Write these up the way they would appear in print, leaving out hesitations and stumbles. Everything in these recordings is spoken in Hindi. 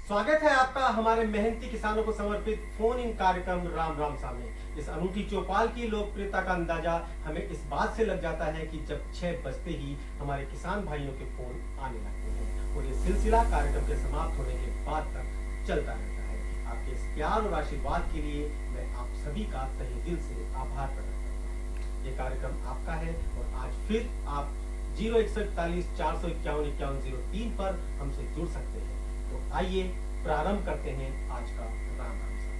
स्वागत है आपका हमारे मेहनती किसानों को समर्पित फोन इन कार्यक्रम राम राम सा में। इस अनूठी चौपाल की लोकप्रियता का अंदाजा हमें इस बात से लग जाता है कि जब 6 बजते ही हमारे किसान भाइयों के फोन आने लगते हैं और ये सिलसिला कार्यक्रम के समाप्त होने के बाद तक चलता रहता है। आपके इस प्यार और आशीर्वाद के लिए मैं आप सभी का तहे दिल से आभार प्रकट करता हूँ। ये कार्यक्रम आपका है और आज फिर आप 0141 451 5103 पर हमसे जुड़ सकते हैं। तो आइए प्रारंभ करते हैं आज का राम राम सा।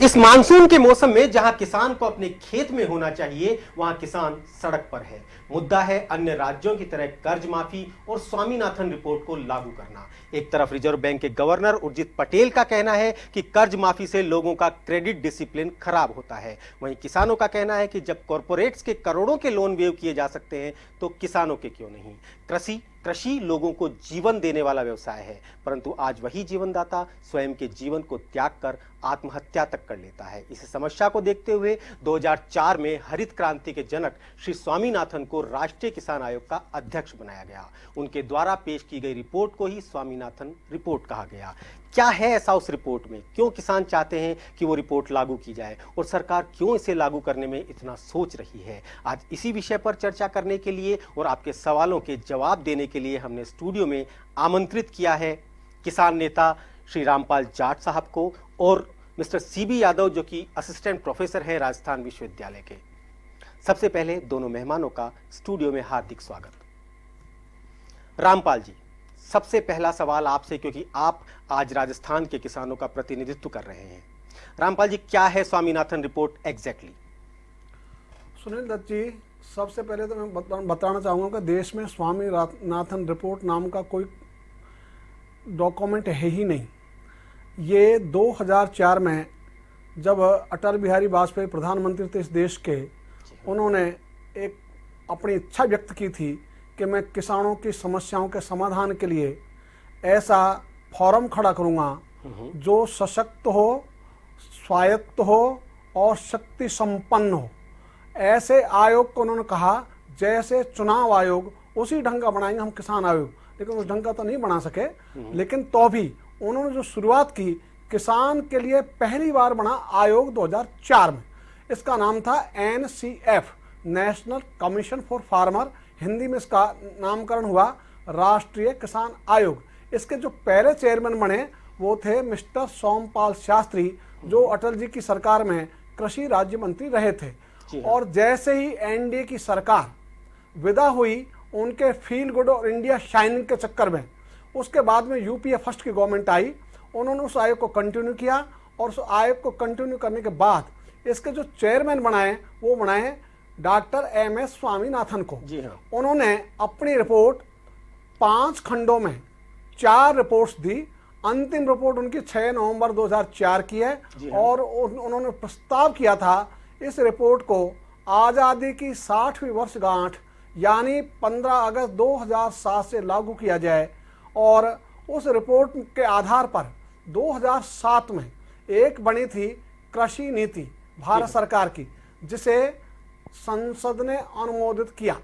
इस मानसून के मौसम में जहां किसान को अपने खेत में होना चाहिए, वहां किसान सड़क पर है। मुद्दा है अन्य राज्यों की तरह कर्ज माफी और स्वामीनाथन रिपोर्ट को लागू करना। एक तरफ रिजर्व बैंक के गवर्नर उर्जित पटेल का कहना है कि कर्ज माफी से लोगों का क्रेडिट डिसिप्लिन खराब होता है, वहीं किसानों का कहना है कि जब कॉरपोरेट्स के करोड़ों के लोन वेव किए जा सकते हैं तो किसानों के क्यों नहीं। कृषि लोगों को जीवन देने वाला व्यवसाय है, परंतु आज वही जीवनदाता स्वयं के जीवन को त्याग कर आत्महत्या तक कर लेता है। इस समस्या को देखते हुए 2004 में हरित क्रांति के जनक श्री स्वामीनाथन को राष्ट्रीय किसान आयोग का अध्यक्ष बनाया गया। उनके द्वारा पेश की गई रिपोर्ट को ही स्वामीनाथन रिपोर्ट कहा गया। क्या है ऐसा उस रिपोर्ट में? क्यों किसान चाहते हैं कि वो रिपोर्ट लागू की जाए और सरकार क्यों इसे लागू करने में इतना सोच रही है? आज इसी विषय पर चर्चा करने के लिए और आपके सवालों के जवाब देने के लिए हमने स्टूडियो में आमंत्रित किया है किसान नेता श्री रामपाल जाट साहब को और मिस्टर सीबी यादव, जो कि असिस्टेंट प्रोफेसर हैं राजस्थान विश्वविद्यालय के। सबसे पहले दोनों मेहमानों का स्टूडियो में हार्दिक स्वागत। रामपाल जी, सबसे पहला सवाल आपसे, क्योंकि आप आज राजस्थान के किसानों का प्रतिनिधित्व कर रहे हैं। रामपाल जी, क्या है स्वामीनाथन रिपोर्ट एग्जैक्टली? सुनील दत्त जी, सबसे पहले तो मैं बताना चाहूँगा कि देश में स्वामीनाथन रिपोर्ट नाम का कोई डॉक्यूमेंट है ही नहीं। ये 2004 में जब अटल बिहारी वाजपेयी प्रधानमंत्री थे इस देश के, उन्होंने एक अपनी इच्छा व्यक्त की थी कि मैं किसानों की समस्याओं के समाधान के लिए ऐसा फोरम खड़ा करूँगा जो सशक्त हो, स्वायत्त हो और शक्ति संपन्न हो। ऐसे आयोग को उन्होंने कहा जैसे चुनाव आयोग, उसी ढंग का बनाएंगे हम किसान आयोग। लेकिन उस ढंग का तो नहीं बना सके, लेकिन तो भी उन्होंने जो शुरुआत की किसान के लिए पहली बार बना आयोग 2004 में। इसका नाम था NCF, national commission for farmer. Hindi में इसका नामकरण हुआ राष्ट्रीय किसान आयोग। इसके जो पहले चेयरमैन बने वो थे मिस्टर सोमपाल शास्त्री, जो अटल जी की सरकार में कृषि राज्य मंत्री रहे थे। और जैसे ही एनडीए की सरकार विदा हुई उनके फील गुड और इंडिया शाइनिंग के चक्कर में, उसके बाद में यूपीए फर्स्ट की गवर्नमेंट आई, उन्होंने उस आयोग को कंटिन्यू किया। और उस आयोग को कंटिन्यू करने के बाद इसके जो चेयरमैन बनाए वो बनाए डॉक्टर MS स्वामीनाथन को। जी हाँ। उन्होंने अपनी रिपोर्ट 5 खंडों में 4 रिपोर्ट्स दी। अंतिम रिपोर्ट उनकी 6 नवंबर 2004 की है। और उन्होंने प्रस्ताव किया था इस रिपोर्ट को आज़ादी की 60वीं वर्षगांठ यानी 15 अगस्त 2007 से लागू किया जाए। और उस रिपोर्ट के आधार पर 2007 में एक बनी थी कृषि नीति भारत सरकार की, जिसे संसद ने अनुमोदित किया।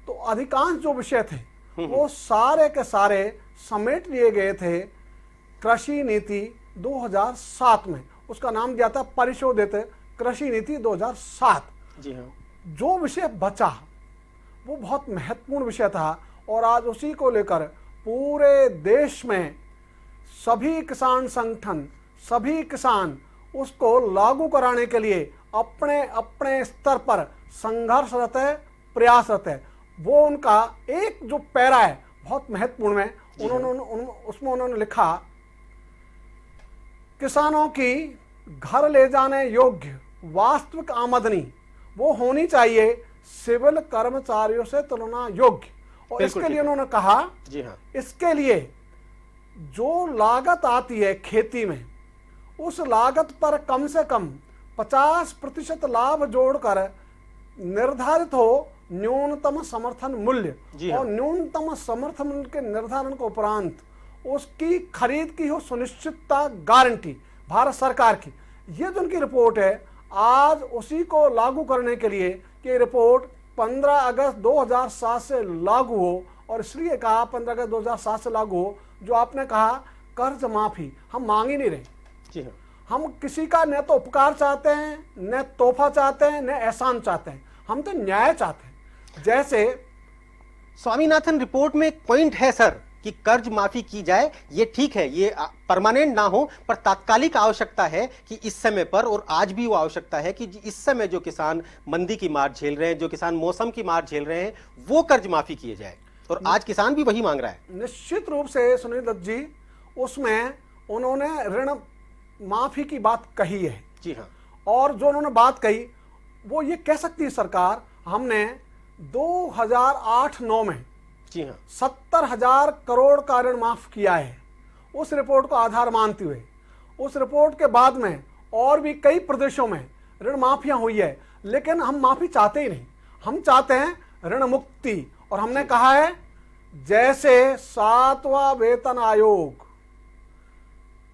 तो अधिकांश जो विषय थे वो सारे के सारे समेट लिए गए थे कृषि नीति 2007 में। उसका नाम दिया था परिशोधित कृषि नीति 2007। जी हाँ। जो विषय बचा वो बहुत महत्वपूर्ण विषय था और आज उसी को लेकर पूरे देश में सभी किसान संगठन, सभी किसान उसको लागू कराने के लिए अपने अपने स्तर पर संघर्षरत है, प्रयासरत है। वो उनका एक जो पैरा है बहुत महत्वपूर्ण है। उसमें उन्होंने लिखा, किसानों की घर ले जाने योग्य वास्तविक आमदनी वो होनी चाहिए सिविल कर्मचारियों से तुलना योग्य। और इसके लिए उन्होंने कहा, जी हाँ, इसके लिए जो लागत आती है खेती में, उस लागत पर कम से कम 50% लाभ जोड़कर निर्धारित हो न्यूनतम समर्थन मूल्य, जी हाँ। और न्यूनतम समर्थन मूल्य के निर्धारण के उपरांत उसकी खरीद की हो सुनिश्चितता गारंटी भारत सरकार की। ये जो उनकी रिपोर्ट है, आज उसी को लागू करने के लिए कि रिपोर्ट 15 अगस्त 2007 से लागू हो, और इसलिए कहा 15 अगस्त 2007 से लागू हो, जो आपने कहा कर्ज माफी हम मांग ही नहीं रहे। जी हाँ। हम किसी का न तो उपकार चाहते हैं, न तोहफा चाहते हैं, न एहसान चाहते हैं, हम तो न्याय चाहते हैं। जैसे स्वामीनाथन रिपोर्ट में एक पॉइंट है सर कि कर्ज माफी की जाए, ये ठीक है, ये परमानेंट ना हो, पर तात्कालिक आवश्यकता है कि इस समय पर, और आज भी वो आवश्यकता है कि इस समय जो किसान मंदी की मार झेल रहे हैं, जो किसान मौसम की मार झेल रहे हैं, वो कर्ज माफी किए जाए, और आज किसान भी वही मांग रहा है। निश्चित रूप से सुनील दत्त जी, उसमें उन्होंने ऋण माफी की बात कही है। जी हाँ। और जो उन्होंने बात कही वो ये कह सकती है सरकार, हमने 2008-9 में जी हाँ। 70,000 करोड़ का ऋण माफ किया है, उस रिपोर्ट को आधार मानते हुए। उस रिपोर्ट के बाद में और भी कई प्रदेशों में ऋण माफियां हुई है, लेकिन हम माफी चाहते ही नहीं, हम चाहते हैं ऋण मुक्ति। और हमने कहा है, जैसे 7वां वेतन आयोग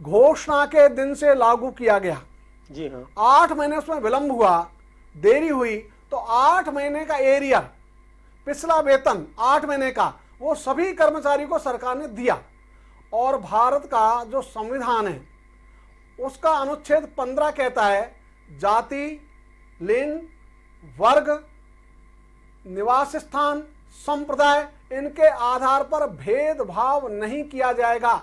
घोषणा के दिन से लागू किया गया, जी हाँ। 8 महीने उसमें विलंब हुआ, देरी हुई, तो 8 महीने का एरिया, पिछला वेतन 8 महीने का, वो सभी कर्मचारी को सरकार ने दिया। और भारत का जो संविधान है उसका अनुच्छेद 15 कहता है, जाति, लिंग, वर्ग, निवास स्थान, संप्रदाय, इनके आधार पर भेदभाव नहीं किया जाएगा।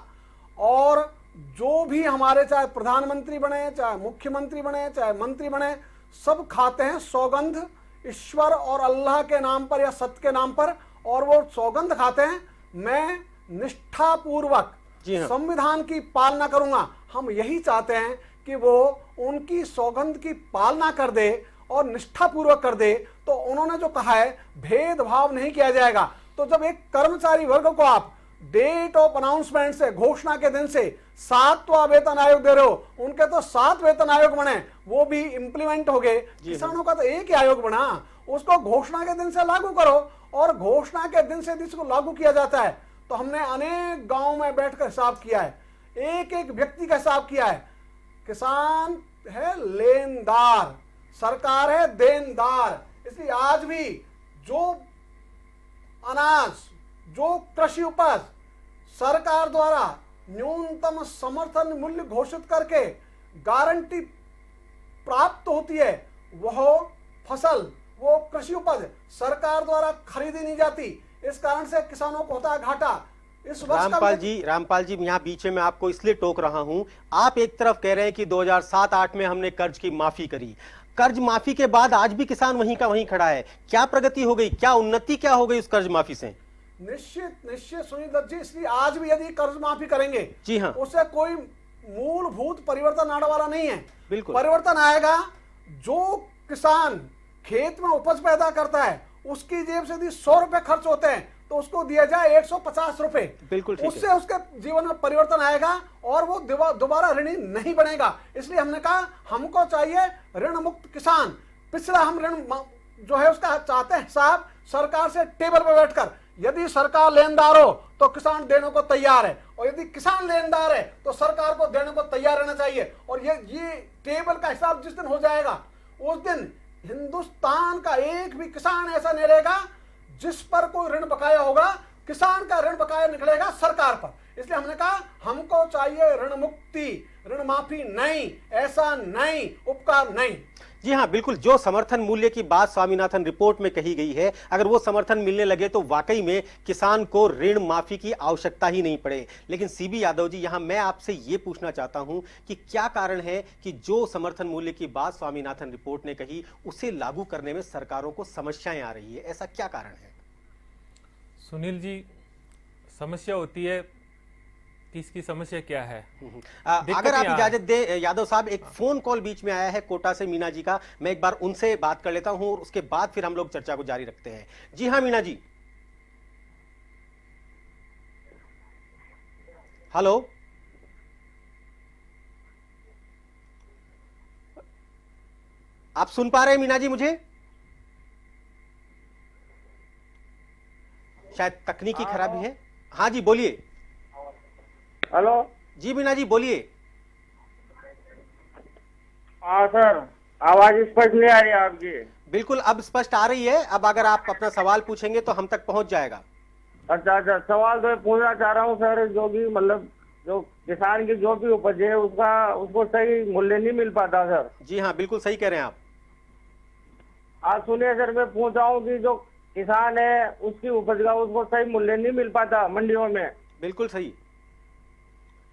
और जो भी हमारे, चाहे प्रधानमंत्री बने, चाहे मुख्यमंत्री बने, चाहे मंत्री बने, सब खाते हैं सौगंध ईश्वर और अल्लाह के नाम पर या सत्य के नाम पर, और वो सौगंध खाते हैं, मैं निष्ठापूर्वक संविधान की पालना करूंगा। हम यही चाहते हैं कि वो उनकी सौगंध की पालना कर दे और निष्ठापूर्वक कर दे। तो उन्होंने जो कहा है भेदभाव नहीं किया जाएगा, तो जब एक कर्मचारी वर्ग को आप डेट ऑफ अनाउंसमेंट से, घोषणा के दिन से 7वां वेतन आयोग दे रहे हो, उनके तो 7 वेतन आयोग बने, वो भी इंप्लीमेंट हो गए। किसानों का तो एक ही आयोग बना, उसको घोषणा के दिन से लागू करो। और घोषणा के दिन से जिसको लागू किया जाता है, तो हमने अनेक गांव में बैठकर हिसाब किया है, एक एक व्यक्ति का हिसाब किया है। किसान है लेनदार, सरकार है देनदार। इसलिए आज भी जो अनाज, जो कृषि उपज सरकार द्वारा न्यूनतम समर्थन मूल्य घोषित करके गारंटी प्राप्त होती है, वह फसल, वो कृषि उपज सरकार द्वारा खरीदी नहीं जाती। इस कारण से किसानों को होता है घाटा। इस रामपाल जी यहाँ बीच में आपको इसलिए टोक रहा हूं, आप एक तरफ कह रहे हैं कि 2007-8 में हमने कर्ज की माफी करी, कर्ज माफी के बाद आज भी किसान वहीं का वहीं खड़ा है। क्या प्रगति हो गई, क्या उन्नति क्या हो गई उस कर्ज माफी से? निश्चित सुनील दत्त जी, इसलिए आज भी यदि कर्ज माफी करेंगे, जी हाँ, उससे कोई मूलभूत परिवर्तन आने वाला नहीं है। बिल्कुल परिवर्तन आएगा, जो किसान खेत में उपज पैदा करता है, उसकी जेब से यदि 100 रुपए खर्च होते हैं, तो उसको दिया जाए 150 रुपए। बिल्कुल, उससे उसके जीवन में परिवर्तन आएगा और वो दोबारा ऋणी नहीं बनेगा। इसलिए हमने कहा, हमको चाहिए ऋण मुक्त किसान। पिछला हम ऋण जो है उसका चाहते हैं हिसाब सरकार से टेबल पर बैठकर। यदि सरकार लेनदार हो तो किसान देने को तैयार है, और यदि किसान लेनदार है तो सरकार को देने को तैयार रहना चाहिए। और ये टेबल का हिसाब जिस दिन हो जाएगा, उस दिन हिंदुस्तान का एक भी किसान ऐसा नहीं रहेगा जिस पर कोई ऋण बकाया होगा। किसान का ऋण बकाया निकलेगा सरकार पर। इसलिए हमने कहा, हमको चाहिए ऋण मुक्ति, ऋण माफी नहीं, ऐसा नहीं, उपकार नहीं। जी हाँ, बिल्कुल। जो समर्थन मूल्य की बात स्वामीनाथन रिपोर्ट में कही गई है, अगर वो समर्थन मिलने लगे तो वाकई में किसान को ऋण माफी की आवश्यकता ही नहीं पड़े। लेकिन सीबी यादव जी, यहां मैं आपसे ये पूछना चाहता हूं कि क्या कारण है कि जो समर्थन मूल्य की बात स्वामीनाथन रिपोर्ट ने कही, उसे लागू करने में सरकारों को समस्याएं आ रही है, ऐसा क्या कारण है? सुनील जी, समस्या होती है कि इसकी समस्या क्या है। अगर आप इजाजत दे यादव साहब, एक फोन कॉल बीच में आया है कोटा से मीना जी का, मैं एक बार उनसे बात कर लेता हूं और उसके बाद फिर हम लोग चर्चा को जारी रखते हैं। जी हाँ मीना जी, हेलो। आप सुन पा रहे हैं मीना जी मुझे? शायद तकनीकी खराबी है। हाँ जी बोलिए। हेलो। जी मीना जी बोलिए। हाँ सर, आवाज स्पष्ट नहीं आ रही है आपकी। बिल्कुल अब स्पष्ट आ रही है। अब अगर आप अपना सवाल पूछेंगे तो हम तक पहुंच जाएगा। अच्छा अच्छा, सवाल तो मैं पूछना चाह रहा हूँ सर, जो कि मतलब जो किसान की जो भी उपज है उसको सही मूल्य नहीं मिल पाता सर। जी हाँ बिल्कुल सही कह रहे हैं आप। आज सुनिए सर, मैं पूछ रहा हूँ कि जो किसान है उसकी उपज का उसको सही मूल्य नहीं मिल पाता मंडियों में। बिल्कुल सही।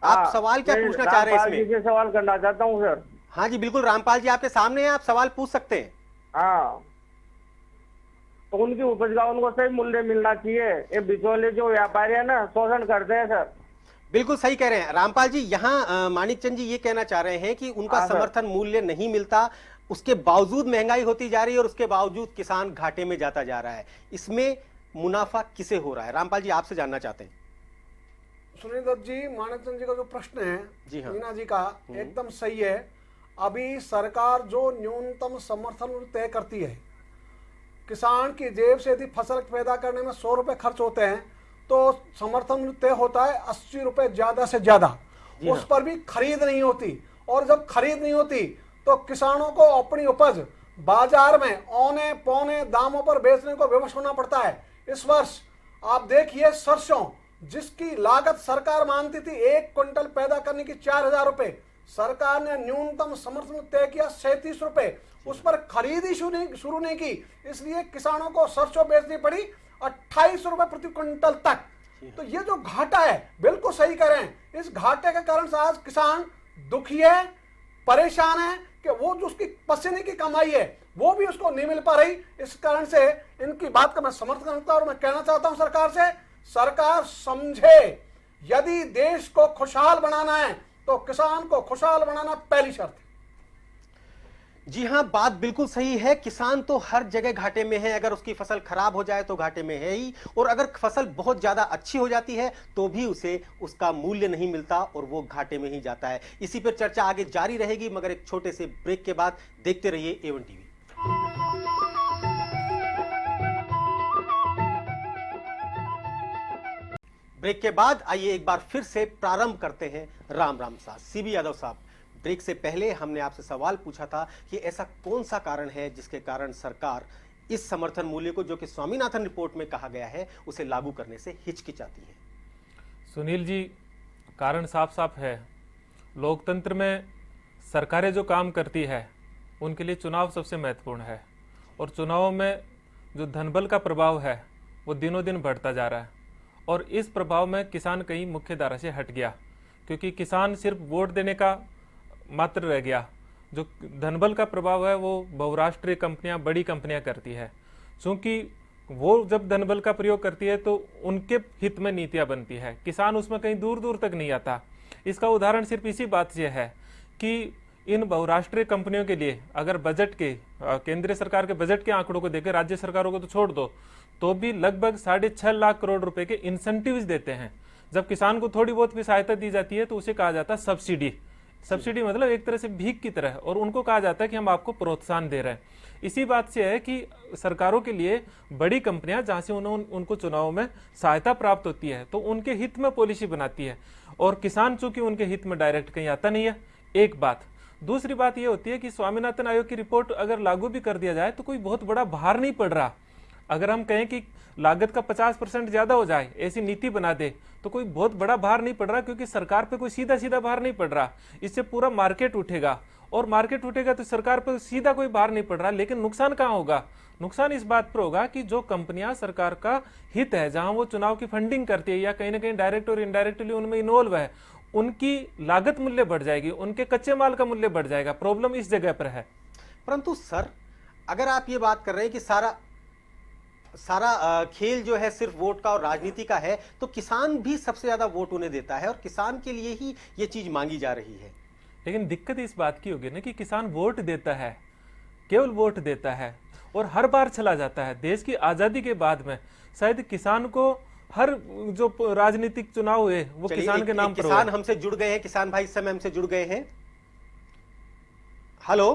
आप हाँ, सवाल क्या मैं पूछना चाह रहे हैं रामपाल जी इसमें? से सवाल करना चाहता हूँ सर। हाँ जी बिल्कुल, रामपाल जी आपके सामने हैं, आप सवाल पूछ सकते हैं। हाँ, तो उनकी उपज का उनको सही मूल्य मिलना चाहिए। ये बिचौले जो व्यापारी है ना, शोषण करते हैं सर। बिल्कुल सही कह रहे हैं रामपाल जी। यहाँ मानिक चंद जी ये कहना चाह रहे हैं कि उनका हाँ, सर। समर्थन मूल्य नहीं मिलता, उसके बावजूद महंगाई होती जा रही है और उसके बावजूद किसान घाटे में जाता जा रहा है। इसमें मुनाफा किसे हो रहा है? रामपाल जी आपसे जानना चाहते हैं। सुनील दत्त जी, माणिकचंद जी का जो प्रश्न है जी हाँ। मीना जी का एकदम सही है। अभी सरकार जो न्यूनतम समर्थन मूल्य तय करती है, किसान की जेब से यदि फसल पैदा करने में 100 रुपए खर्च होते हैं तो समर्थन मूल्य तय होता है 80 रुपए ज्यादा से ज्यादा। जी हाँ। उस पर भी खरीद नहीं होती, और जब खरीद नहीं होती तो किसानों को अपनी उपज बाजार में औने पौने दामों पर बेचने को विवश होना पड़ता है। इस वर्ष आप देखिए, सरसों जिसकी लागत सरकार मानती थी 1 क्विंटल पैदा करने की 4000 रुपए, सरकार ने न्यूनतम समर्थन तय किया 37 रुपए। उस पर खरीद ही शुरू नहीं की, इसलिए किसानों को सरसों बेचनी पड़ी 28 रुपए प्रति क्विंटल तक। तो ये जो घाटा है, बिल्कुल सही कह रहे हैं, इस घाटे के कारण से आज किसान दुखी है, परेशान है कि वो जो उसकी पसीने की कमाई है वो भी उसको नहीं मिल पा रही। इस कारण से इनकी बात का मैं समर्थन करता हूं और मैं कहना चाहता हूं सरकार से, सरकार समझे, यदि देश को खुशहाल बनाना है तो किसान को खुशहाल बनाना पहली शर्त है। जी हाँ, बात बिल्कुल सही है। किसान तो हर जगह घाटे में है। अगर उसकी फसल खराब हो जाए तो घाटे में है ही, और अगर फसल बहुत ज्यादा अच्छी हो जाती है तो भी उसे उसका मूल्य नहीं मिलता और वो घाटे में ही जाता है। इसी पर चर्चा आगे जारी रहेगी, मगर एक छोटे से ब्रेक के बाद देखते रहिए A1 टीवी। ब्रेक के बाद आइए एक बार फिर से प्रारंभ करते हैं राम राम साहब, सीबी यादव साहब। ब्रेक से पहले हमने आपसे सवाल पूछा था कि ऐसा कौन सा कारण है जिसके कारण सरकार इस समर्थन मूल्य को, जो कि स्वामीनाथन रिपोर्ट में कहा गया है, उसे लागू करने से हिचकिचाती है। सुनील जी, कारण साफ साफ है। लोकतंत्र में सरकारें जो काम करती है उनके लिए चुनाव सबसे महत्वपूर्ण है, और चुनावों में जो धनबल का प्रभाव है वो दिनों दिन बढ़ता जा रहा है, और इस प्रभाव में किसान कहीं मुख्य धारा से हट गया, क्योंकि किसान सिर्फ वोट देने का मात्र रह गया। जो धनबल का प्रभाव है वो बहुराष्ट्रीय कंपनियां, बड़ी कंपनियां करती है। चूंकि वो जब धनबल का प्रयोग करती है तो उनके हित में नीतियां बनती है, किसान उसमें कहीं दूर दूर तक नहीं आता। इसका उदाहरण सिर्फ इसी बात से है कि इन बहुराष्ट्रीय कंपनियों के लिए अगर बजट के, केंद्रीय सरकार के बजट के आंकड़ों को देखें, राज्य सरकारों को तो छोड़ दो, तो भी लगभग 6.5 लाख करोड़ रुपए के इंसेंटिव्स देते हैं। जब किसान को थोड़ी बहुत भी सहायता दी जाती है तो उसे कहा जाता है सब्सिडी। सब्सिडी मतलब एक तरह से भीख की तरह, और उनको कहा जाता है कि हम आपको प्रोत्साहन दे रहे हैं। इसी बात से है कि सरकारों के लिए बड़ी कंपनियां, जहां से उनको चुनाव में सहायता प्राप्त होती है, तो उनके हित में पॉलिसी बनाती है, और किसान चूंकि उनके हित में डायरेक्ट कहीं आता नहीं है। एक बात। दूसरी बात यह होती है कि स्वामीनाथन आयोग की रिपोर्ट अगर लागू भी कर दिया जाए तो कोई बहुत बड़ा भार नहीं पड़ रहा। अगर हम कहें कि लागत का 50% ज्यादा हो जाए, ऐसी नीति बना दे, तो कोई बहुत बड़ा भार नहीं पड़ रहा, क्योंकि सरकार पे कोई सीधा सीधा भार नहीं पड़ रहा। इससे पूरा मार्केट उठेगा, और मार्केट उठेगा तो सरकार पे सीधा कोई भार नहीं पड़ रहा। लेकिन नुकसान कहाँ होगा? नुकसान इस बात पर होगा कि जो कंपनियां सरकार का हित है, जहां वो चुनाव की फंडिंग करती है या कहीं ना कहीं डायरेक्ट और इनडायरेक्टली उनमें इन्वॉल्व है, उनकी लागत मूल्य बढ़ जाएगी, उनके कच्चे माल का मूल्य बढ़ जाएगा। प्रॉब्लम इस जगह पर है। परंतु सर, अगर आप ये बात कर रहे हैं कि सारा खेल जो है सिर्फ वोट का और राजनीति का है, तो किसान भी सबसे ज्यादा वोट उन्हें देता है और किसान के लिए ही ये चीज मांगी जा रही है। लेकिन दिक्कत इस बात की होगी ना कि किसान वोट देता है, केवल वोट देता है, और हर बार चला जाता है। देश की आजादी के बाद में शायद किसान को हर जो राजनीतिक चुनाव हुए वो किसान के नाम पर किसान हमसे जुड़ गए हैं। किसान भाई इस समय हमसे जुड़ गए हैं। हेलो।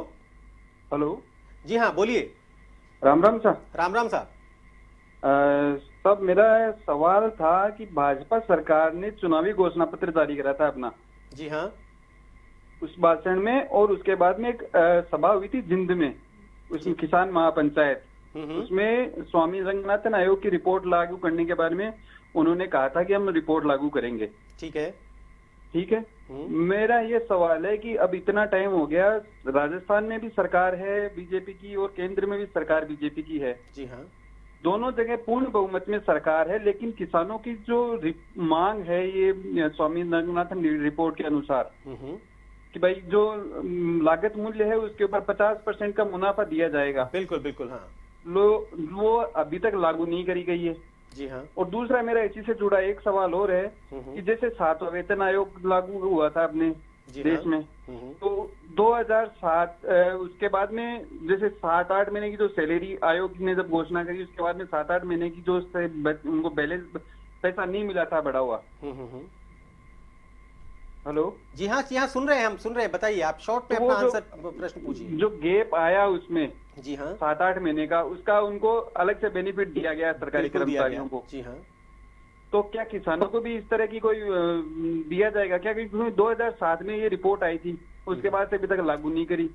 हेलो। जी हाँ बोलिए। राम राम साहब। राम राम साहब। सब मेरा सवाल था कि भाजपा सरकार ने चुनावी घोषणा पत्र जारी करा था अपना, जी हाँ। उस भाषण में, और उसके बाद में एक सभा हुई थी जिंद में, उसमें किसान महापंचायत, उसमें स्वामी रंगनाथन आयोग की रिपोर्ट लागू करने के बारे में उन्होंने कहा था कि हम रिपोर्ट लागू करेंगे। ठीक है। ठीक है, मेरा ये सवाल है कि अब इतना टाइम हो गया, राजस्थान में भी सरकार है बीजेपी की और केंद्र में भी सरकार बीजेपी की है, जी हाँ। दोनों जगह पूर्ण बहुमत में सरकार है, लेकिन किसानों की जो मांग है ये स्वामी रंगनाथन रिपोर्ट के अनुसार कि भाई जो लागत मूल्य है उसके ऊपर 50% का मुनाफा दिया जाएगा, बिल्कुल बिल्कुल, हाँ। वो अभी तक लागू नहीं करी गई है। जी हाँ। और दूसरा मेरा इसी से जुड़ा एक सवाल और है कि जैसे 7वां वेतन आयोग लागू हुआ था अपने देश में, तो 2007 उसके बाद में जैसे 7-8 महीने की जो सैलरी आयोग ने जब घोषणा करी, उसके बाद में 7-8 महीने की जो उनको बैलेंस पैसा नहीं मिला था बढ़ा हुआ। हेलो, जी हाँ, जी हाँ, सुन रहे हैं, हम सुन रहे हैं, बताइए आप शॉर्ट में अपना आंसर प्रश्न पूछिए। जो गैप आया उसमें, जी हाँ, 7-8 महीने का, उसका उनको अलग से बेनिफिट दिया गया सरकारी कर्मचारियों को। जी हाँ। तो क्या किसानों को भी इस तरह की कोई दिया जाएगा क्या? क्योंकि 2007 में ये रिपोर्ट आई थी, उसके बाद से अभी तक लागू नहीं करी।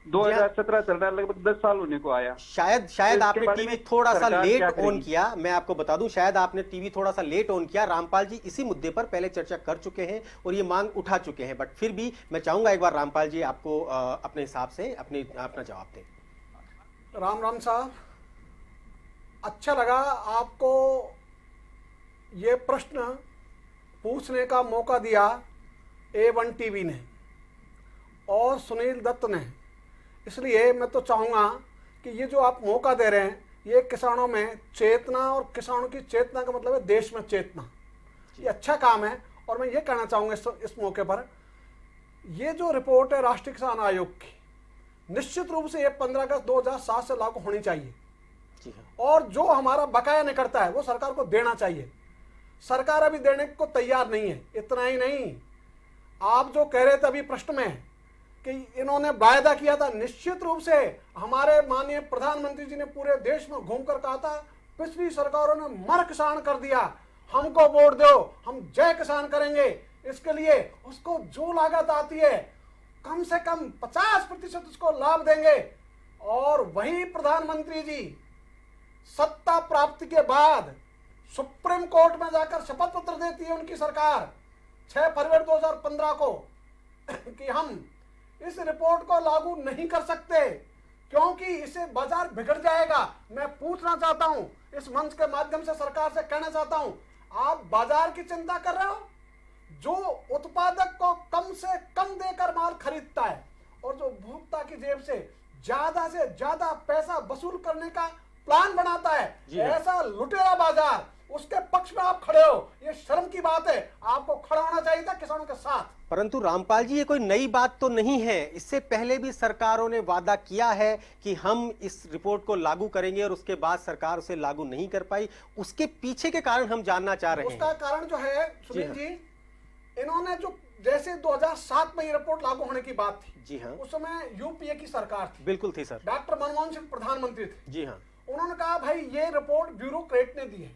2017 चल रहा है, लगभग 10 साल होने को आया। शायद आपने टीवी थोड़ा सा लेट ऑन किया। मैं आपको बता दूं, शायद आपने टीवी थोड़ा सा लेट ऑन किया। रामपाल जी इसी मुद्दे पर पहले चर्चा कर चुके हैं और ये मांग उठा चुके हैं, बट फिर भी मैं चाहूंगा एक बार रामपाल जी आपको अपने हिसाब से अपना जवाब दें। राम राम साहब, अच्छा लगा आपको ये प्रश्न पूछने का मौका दिया A1 टीवी ने और सुनील दत्त ने, इसलिए मैं तो चाहूँगा कि ये जो आप मौका दे रहे हैं, ये किसानों में चेतना, और किसानों की चेतना का मतलब है देश में चेतना, ये अच्छा काम है। और मैं ये कहना चाहूँगा इस मौके पर, ये जो रिपोर्ट है राष्ट्रीय किसान आयोग की, निश्चित रूप से ये 15 अगस्त 2007 से लागू होनी चाहिए। जी हाँ। और जो हमारा बकाया निकलता है वो सरकार को देना चाहिए। सरकार अभी देने को तैयार नहीं है। इतना ही नहीं, आप जो कह रहे थे अभी प्रश्न में कि इन्होंने वायदा किया था, निश्चित रूप से हमारे माननीय प्रधानमंत्री जी ने पूरे देश में घूमकर कहा था, पिछली सरकारों ने मर किसान कर दिया, हमको वोट दो, हम जय किसान करेंगे। इसके लिए उसको जो लागत आती है कम से कम 50% उसको लाभ देंगे। और वही प्रधानमंत्री जी सत्ता प्राप्ति के बाद सुप्रीम कोर्ट में जाकर शपथ पत्र देती है उनकी सरकार 6 फरवरी 2015 को कि हम इस रिपोर्ट को लागू नहीं कर सकते क्योंकि इससे बाजार बिगड़ जाएगा। मैं पूछना चाहता हूं, इस मंच के माध्यम से सरकार से कहना चाहता हूं, आप बाजार की चिंता कर रहे हो? जो उत्पादक को कम से कम देकर माल खरीदता है और जो उपभोक्ता की जेब से ज्यादा पैसा वसूल करने का प्लान बनाता है, ऐसा लुटेरा बाजार, उसके पक्ष में आप खड़े हो, ये शर्म की बात है। आपको खड़ा होना चाहिए था किसानों के साथ। परंतु रामपाल जी, ये कोई नई बात तो नहीं है। इससे पहले भी सरकारों ने वादा किया है कि हम इस रिपोर्ट को लागू करेंगे और उसके बाद सरकार उसे लागू नहीं कर पाई। उसके पीछे के कारण हम जानना चाह रहे हैं। उसका कारण जो है सुनील जी, इन्होंने जो जैसे 2007 में ये रिपोर्ट लागू होने की बात थी, जी हाँ, उस समय यूपीए की सरकार थी, बिल्कुल थी सर, डॉक्टर मनमोहन सिंह प्रधानमंत्री थे, जी हाँ। उन्होंने कहा भाई ये रिपोर्ट ब्यूरोक्रेट ने दी है,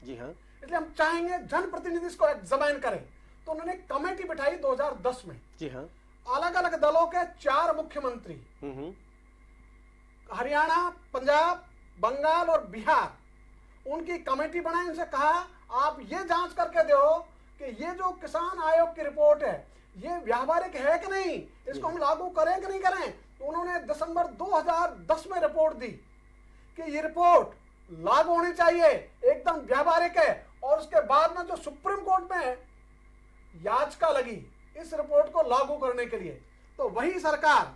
जी हाँ, इसलिए हम चाहेंगे जनप्रतिनिधि इसको एग्जामिन करें। तो उन्होंने कमेटी बिठाई 2010 में, जी हाँ, अलग अलग दलों के 4 मुख्यमंत्री, हरियाणा, पंजाब, बंगाल और बिहार, उनकी कमेटी बनाई। उनसे कहा आप ये जांच करके दो कि ये जो किसान आयोग की रिपोर्ट है ये व्यावहारिक है कि नहीं, इसको हम लागू करें कि नहीं करें। तो उन्होंने दिसंबर 2010 में रिपोर्ट दी कि ये रिपोर्ट लागू होनी चाहिए, एकदम व्यावहारिक है। और उसके बाद में जो सुप्रीम कोर्ट में याचिका लगी इस रिपोर्ट को लागू करने के लिए, तो वही सरकार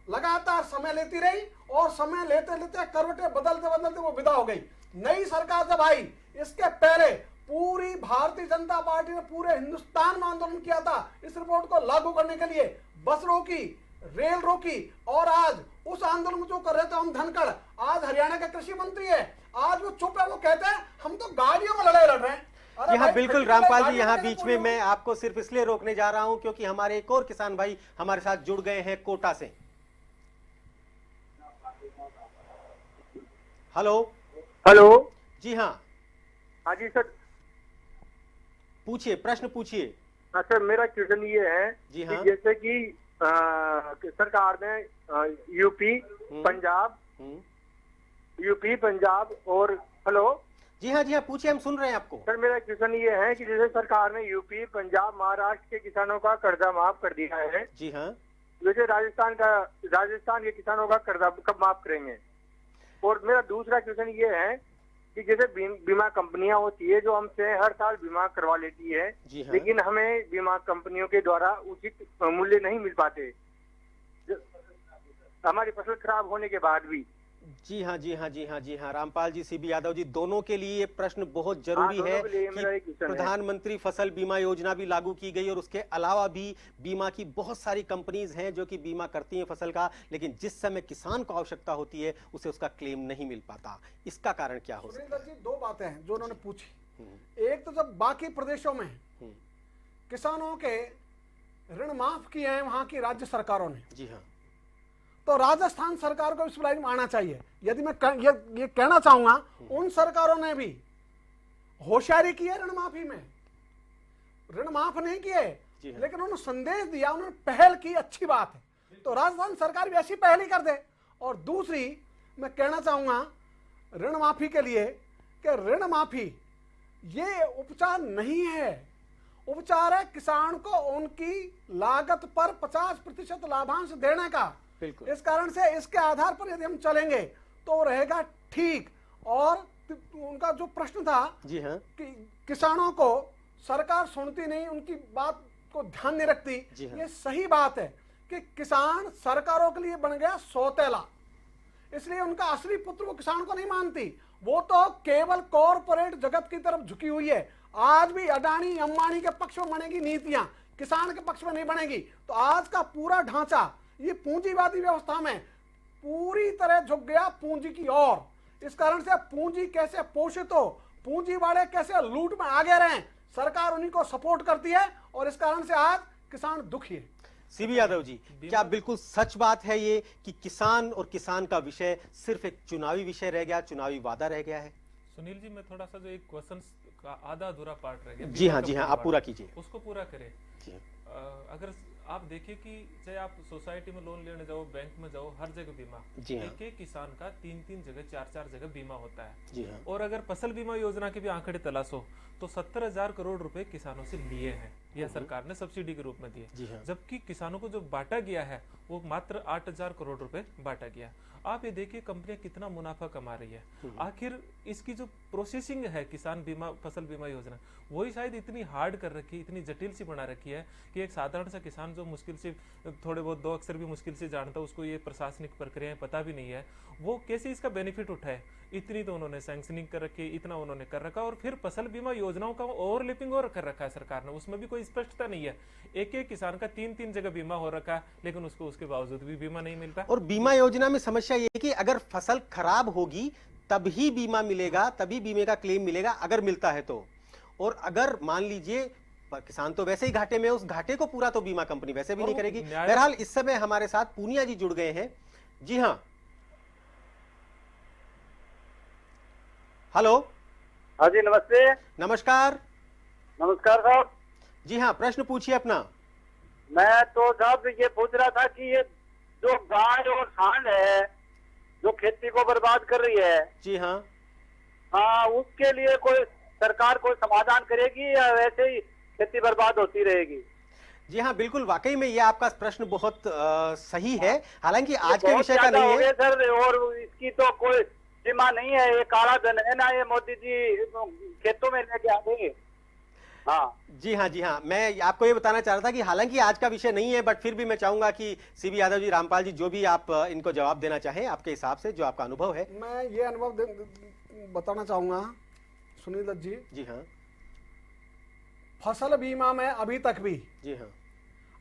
लगातार समय लेती रही और समय लेते लेते करवटें बदलते बदलते वो विदा हो गई। नई सरकार जब आई, इसके पहले पूरी भारतीय जनता पार्टी ने पूरे हिंदुस्तान में आंदोलन किया था इस रिपोर्ट को लागू करने के लिए। बस रोकी, रेल रोकी, और आज उस आंदोलन जो कर रहे थे हम धनखड़, आज हरियाणा के कृषि मंत्री है, आज वो चुप है, वो कहते हैं हम तो गाड़ियों में लड़ाई लड़ रहे हैं। यहाँ बिल्कुल रामपाल जी, यहाँ बीच में मैं आपको सिर्फ इसलिए रोकने जा रहा हूं क्योंकि हमारे एक और किसान भाई हमारे साथ जुड़ गए हैं कोटा से। हेलो हेलो, जी हाँ, हाँ जी सर। पूछिए, प्रश्न पूछिए। हाँ सर, मेरा क्वेश्चन ये है जी हाँ। कि जैसे कि सरकार ने यूपी पंजाब और हेलो। जी हाँ, पूछिए, हम सुन रहे हैं आपको। सर मेरा क्वेश्चन ये है कि जैसे सरकार ने यूपी पंजाब महाराष्ट्र के किसानों का कर्जा माफ कर दिया है। जी हाँ। वैसे राजस्थान के किसानों का कर्जा कब माफ करेंगे? और मेरा दूसरा क्वेश्चन ये है कि जैसे बीमा कंपनियां होती है जो हमसे हर साल बीमा करवा लेती है, हाँ। लेकिन हमें बीमा कंपनियों के द्वारा उचित मूल्य नहीं मिल पाते हमारी फसल खराब होने के बाद भी। जी हाँ, रामपाल जी, सीबी यादव जी, दोनों के लिए ये प्रश्न बहुत जरूरी है कि प्रधानमंत्री फसल बीमा योजना भी लागू की गई और उसके अलावा भी बीमा की बहुत सारी कंपनीज हैं जो कि बीमा करती हैं फसल का, लेकिन जिस समय किसान को आवश्यकता होती है उसे उसका क्लेम नहीं मिल पाता। इसका कारण क्या हो सकता है? दो बातें हैं जो उन्होंने पूछी। एक तो जब बाकी प्रदेशों में किसानों के ऋण माफ किए हैं वहां की राज्य सरकारों ने, जी हाँ, तो राजस्थान सरकार को इस लाइन में आना चाहिए। यदि मैं ये कहना चाहूंगा, उन सरकारों ने भी होशियारी की है ऋण माफी में, ऋण माफ नहीं किए, लेकिन उन्होंने संदेश दिया, उन्होंने पहल की, अच्छी बात है। तो राजस्थान सरकार भी ऐसी पहल ही कर दे। और दूसरी मैं कहना चाहूंगा ऋण माफी के लिए कि ऋण माफी ये उपचार नहीं है, उपचार है किसान को उनकी लागत पर 50% लाभांश देने का। इस कारण से इसके आधार पर यदि हम चलेंगे तो रहेगा ठीक। और उनका जो प्रश्न था, जी हाँ, कि किसानों को सरकार सुनती नहीं, उनकी बात को ध्यान नहीं रखती, हाँ, ये सही बात है कि किसान सरकारों के लिए बन गया सौतेला, इसलिए उनका असली पुत्र वो किसान को नहीं मानती, वो तो केवल कॉरपोरेट जगत की तरफ झुकी हुई है। आज भी अडानी अंबानी के पक्ष में बनेगी नीतियां, किसान के पक्ष में नहीं बनेगी। तो आज का पूरा ढांचा ये पूंजीवादी व्यवस्था में पूरी तरह झुक गया पूंजी की ओर। इस कारण से पूंजी कैसे पोषित हो, पूंजी वाले कैसे लूट में आगे रहें, सरकार उन्हीं को सपोर्ट करती है और इस कारण से आज किसान दुखी है। सीबी यादव जी, क्या बिल्कुल सच बात है ये कि किसान और किसान का विषय सिर्फ एक चुनावी विषय रह गया, चुनावी वादा रह गया है? सुनील जी, मैं थोड़ा सा जो एक क्वेश्चन का आधा अधूरा पार्ट रह गया, जी हाँ, आप पूरा कीजिए, उसको पूरा करें। अगर आप देखिए कि चाहे आप सोसाइटी में लोन लेने जाओ, बैंक में जाओ, हर जगह बीमा, एक एक किसान का 3-3 जगह 4-4 जगह बीमा होता है। जी हाँ। और अगर फसल बीमा योजना के भी आंकड़े तलाशो तो 70,000 करोड़ रुपए किसानों से लिए हैं, यह सरकार ने सब्सिडी के रूप में दिए। हाँ। जबकि किसानों को जो बांटा गया है वो मात्र 8,000 करोड़ रुपए बांटा गया। आप ये देखिए कंपनियां कितना मुनाफा कमा रही है। आखिर इसकी जो प्रोसेसिंग है किसान बीमा फसल बीमा योजना, वही शायद इतनी हार्ड कर रखी, इतनी जटिल सी बना रखी है कि एक साधारण सा किसान जो मुश्किल से थोड़े बहुत 2 अक्षर भी मुश्किल से जानता है, उसको ये प्रशासनिक प्रक्रियाएं पता भी नहीं है, वो कैसे इसका बेनिफिट उठाए। इतनी तो उन्होंने सैंक्शनिंग कर रखी, इतना उन्होंने कर रखा, और फिर फसल बीमा योजनाओं का ओवरलैपिंग और कर रखा है सरकार ने, उसमें भी कोई स्पष्टता नहीं है। एक एक किसान का 3-3 जगह बीमा हो रखा है, लेकिन उसको उसके बावजूद भी बीमा नहीं मिलता। और बीमा योजना में समस्या ये है कि अगर फसल खराब होगी तभी बीमा मिलेगा, तभी बीमे का क्लेम मिलेगा अगर मिलता है तो। और अगर मान लीजिए किसान तो वैसे ही घाटे में, उस घाटे को पूरा तो बीमा कंपनी वैसे भी नहीं करेगी। बहरहाल इस समय हमारे साथ पूनिया जी जुड़ गए हैं। जी हाँ, हेलो। हाँ जी, नमस्ते। नमस्कार। नमस्कार साहब। जी हाँ, प्रश्न पूछिए अपना। मैं तो साहब ये पूछ रहा था कि ये जो गाय और सांड है जो खेती को बर्बाद कर रही है, जी हाँ, उसके लिए कोई सरकार कोई समाधान करेगी या वैसे ही खेती बर्बाद होती रहेगी? जी हाँ, बिल्कुल, वाकई में ये आपका प्रश्न बहुत सही है। हालांकि आज के विषय का नहीं है सर, और इसकी तो कोई सीमा नहीं है। ये काला धन है ना, ये मोदी जी खेतों में लेके आ गए। जी हाँ, मैं आपको ये बताना चाह रहा था कि हालांकि आज का विषय नहीं है, बट फिर भी मैं चाहूंगा कि सीबी यादव जी, रामपाल जी, जो भी आप इनको जवाब देना चाहें आपके हिसाब से, जो आपका अनुभव है। मैं ये अनुभव बताना चाहूंगा सुनील दत्त जी। जी हाँ, फसल बीमा में अभी तक भी, जी हाँ,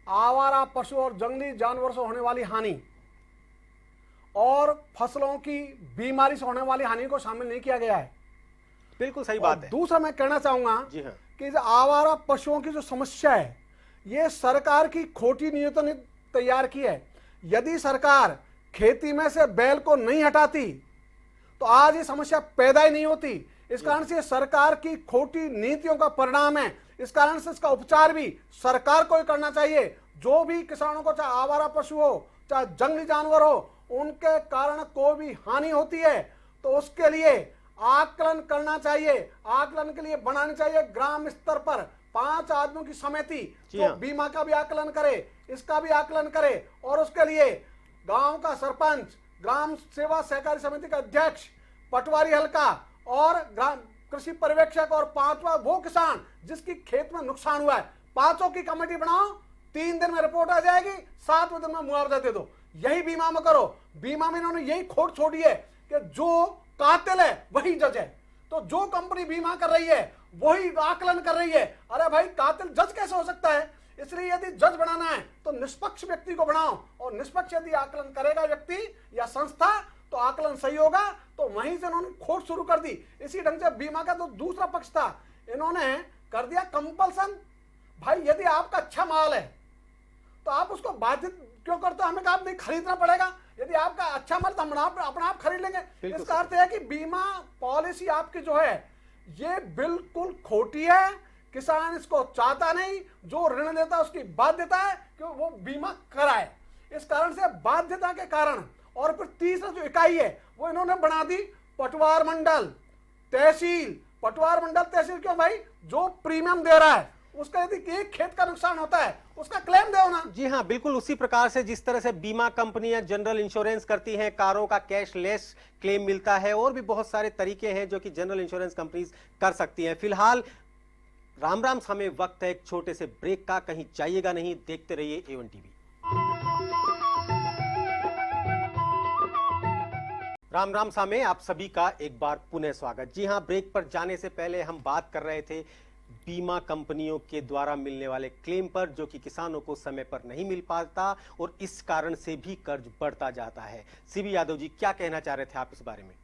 आवारा पशु और जंगली जानवर से होने वाली हानि और फसलों की बीमारी से होने वाली हानि को शामिल नहीं किया गया है। बिल्कुल सही बात है। दूसरा मैं कहना चाहूंगा, जी हाँ, कि आवारा पशुओं की जो समस्या है ये सरकार की खोटी नीयतों ने तैयार की है। यदि सरकार खेती में से बैल को नहीं हटाती तो आज ये समस्या पैदा ही नहीं होती। इस कारण से सरकार की खोटी नीतियों का परिणाम है। इस कारण से इसका उपचार भी सरकार को ही करना चाहिए। जो भी किसानों को, चाहे आवारा पशु हो, चाहे जंगली जानवर हो, उनके कारण कोई भी हानि होती है तो उसके लिए आकलन करना चाहिए। आकलन के लिए बनानी चाहिए ग्राम स्तर पर 5 आदमियों की समिति जो बीमा का भी आकलन करे, इसका भी आकलन करे, और उसके लिए गांव का सरपंच, ग्राम सेवा सहकारी समिति का अध्यक्ष, पटवारी हल्का और ग्राम कृषि पर्यवेक्षक और 5वां वो किसान जिसकी खेत में नुकसान हुआ है, 5 की कमेटी बनाओ। 3 दिन में रिपोर्ट आ जाएगी, 7वें दिन में मुआवजा दे दो। यही बीमा में करो। बीमा में इन्होंने यही खोट छोड़ी है कि जो कातिल है वही जज है। तो जो कंपनी बीमा कर रही है वही आकलन कर रही है। अरे भाई, कातिल जज कैसे हो सकता है? इसलिए यदि जज बनाना है तो निष्पक्ष व्यक्ति को बनाओ, और निष्पक्ष यदि आकलन करेगा व्यक्ति या संस्था तो आकलन सही होगा। तो वहीं से उन्होंने खोट शुरू कर दी। इसी ढंग से बीमा का तो दूसरा पक्ष था, इन्होंने कर दिया कंपल्सन। भाई, यदि आपका अच्छा माल है तो आप उसको बाधित क्यों करते हो? हमें कहा नहीं खरीदना पड़ेगा। यदि आपका अच्छा माल तो हम अपना आप खरीद लेंगे। इसका अर्थ है कि बीमा पॉलिसी आपकी जो है ये बिल्कुल खोटी है। किसान इसको चाहता नहीं। जो ऋण लेता है उसकी बाध्यता है कि वो बीमा कराए। इस कारण से बाध्यता के कारण, और फिर तीसरा जो इकाई है वो इन्होंने बना दी पटवार मंडल तहसील। पटवार मंडल तहसील क्यों भाई? जो प्रीमियम दे रहा है उसका यदि एक खेत का नुकसान होता है उसका क्लेम दो ना। जी हाँ, बिल्कुल उसी प्रकार से जिस तरह से बीमा कंपनियां जनरल इंश्योरेंस करती हैं, कारों का कैशलेस क्लेम मिलता है, और भी बहुत सारे तरीके हैं जो कि जनरल इंश्योरेंस कंपनीज कर सकती हैं। फिलहाल राम राम सामे वक्त है एक छोटे से ब्रेक का, कहीं जाइएगा नहीं, देखते रहिए A1 टीवी। राम राम सामे आप सभी का एक बार पुनः स्वागत। जी हाँ, ब्रेक पर जाने से पहले हम बात कर रहे थे बीमा कंपनियों के द्वारा मिलने वाले क्लेम पर, जो कि किसानों को समय पर नहीं मिल पाता और इस कारण से भी कर्ज बढ़ता जाता है। सीबी यादव जी, क्या कहना चाह रहे थे आप इस बारे में?